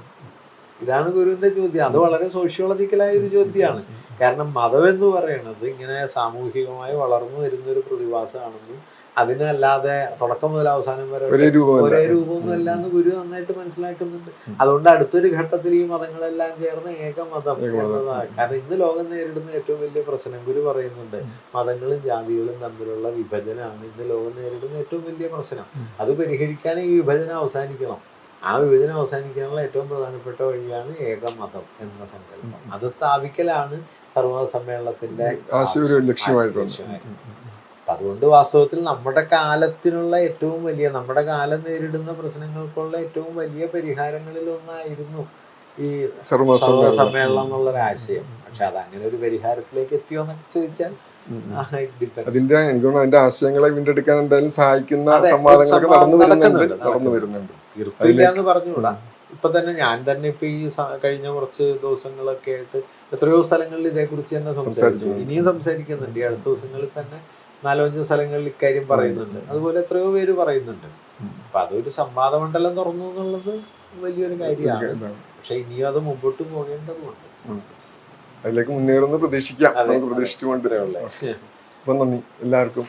ഇതാണ് ഗുരുവിന്റെ ചോദ്യം. അത് വളരെ സോഷ്യോളജിക്കലായ ഒരു ചോദ്യമാണ്. കാരണം മതം എന്ന് പറയുന്നത് ഇങ്ങനെ സാമൂഹികമായി വളർന്നു വരുന്ന ഒരു പ്രതിഭാസമാണെന്നും അതിനല്ലാതെ തുടക്കം മുതൽ അവസാനം വരെ ഒരേ രൂപമൊന്നും അല്ല എന്ന് ഗുരു നന്നായിട്ട് മനസ്സിലാക്കുന്നുണ്ട്. അതുകൊണ്ട് അടുത്തൊരു ഘട്ടത്തിൽ ഈ മതങ്ങളെല്ലാം ചേർന്ന് ഏകമതം എന്നതാണ്. കാരണം ഇന്ന് ലോകം നേരിടുന്ന ഏറ്റവും വലിയ പ്രശ്നം ഗുരു പറയുന്നുണ്ട്, മതങ്ങളും ജാതികളും തമ്മിലുള്ള വിഭജനമാണ് ഇന്ന് ലോകം നേരിടുന്ന ഏറ്റവും വലിയ പ്രശ്നം. അത് പരിഹരിക്കാൻ ഈ വിഭജനം അവസാനിക്കണം. ആ വിഭജനം അവസാനിക്കാനുള്ള ഏറ്റവും പ്രധാനപ്പെട്ട വഴിയാണ് ഏകമതം എന്ന സങ്കല്പം. അത് സ്ഥാപിക്കലാണ് സർവ്വമത സമ്മേളനത്തിന്റെ ലക്ഷ്യമായിട്ട്. അതുകൊണ്ട് വാസ്തവത്തിൽ നമ്മുടെ കാലത്തിനുള്ള ഏറ്റവും വലിയ, നമ്മുടെ കാലം നേരിടുന്ന പ്രശ്നങ്ങൾക്കുള്ള ഏറ്റവും വലിയ പരിഹാരങ്ങളിൽ ഒന്നായിരുന്നു ഈ സമ്മേളനം എന്നുള്ളൊരാശയം. പക്ഷെ അത് അങ്ങനെ ഒരു പരിഹാരത്തിലേക്ക് എത്തിയോ എന്നൊക്കെ ചോദിച്ചാൽ അതിന്റെ ആശയങ്ങളെ വീണ്ടെടുക്കാൻ എന്തായാലും സഹായിക്കുന്ന സംവാദങ്ങളൊക്കെ നടന്നു വരുന്നുണ്ട്. തീർത്തില്ല എന്ന് പറഞ്ഞുകൂടാ. ഇപ്പൊ തന്നെ ഞാൻ തന്നെ ഇപ്പൊ ഈ കഴിഞ്ഞ കുറച്ച് ദിവസങ്ങളൊക്കെ ആയിട്ട് എത്രയോ സ്ഥലങ്ങളിൽ ഇതേക്കുറിച്ച് തന്നെ സംസാരിച്ചു. ഇനിയും സംസാരിക്കുന്നുണ്ട്. ഈ അടുത്ത ദിവസങ്ങളിൽ തന്നെ 4-5 സ്ഥലങ്ങളിൽ ഇക്കാര്യം പറയുന്നുണ്ട്. അതുപോലെ എത്രയോ പേര് പറയുന്നുണ്ട്. അപ്പൊ അതൊരു സംവാദമണ്ഡലം തുറന്നു എന്നുള്ളത് വലിയൊരു കാര്യമാണ്. പക്ഷെ ഇനിയും അത് മുമ്പോട്ട് പോകേണ്ടതുണ്ട്. അതിലേക്ക് മുന്നേറുന്ന പ്രതീക്ഷിക്കാം. പ്രതീക്ഷിച്ചുകൊണ്ടിരേ ഉള്ളേ. അപ്പൊ നന്ദി എല്ലാവർക്കും.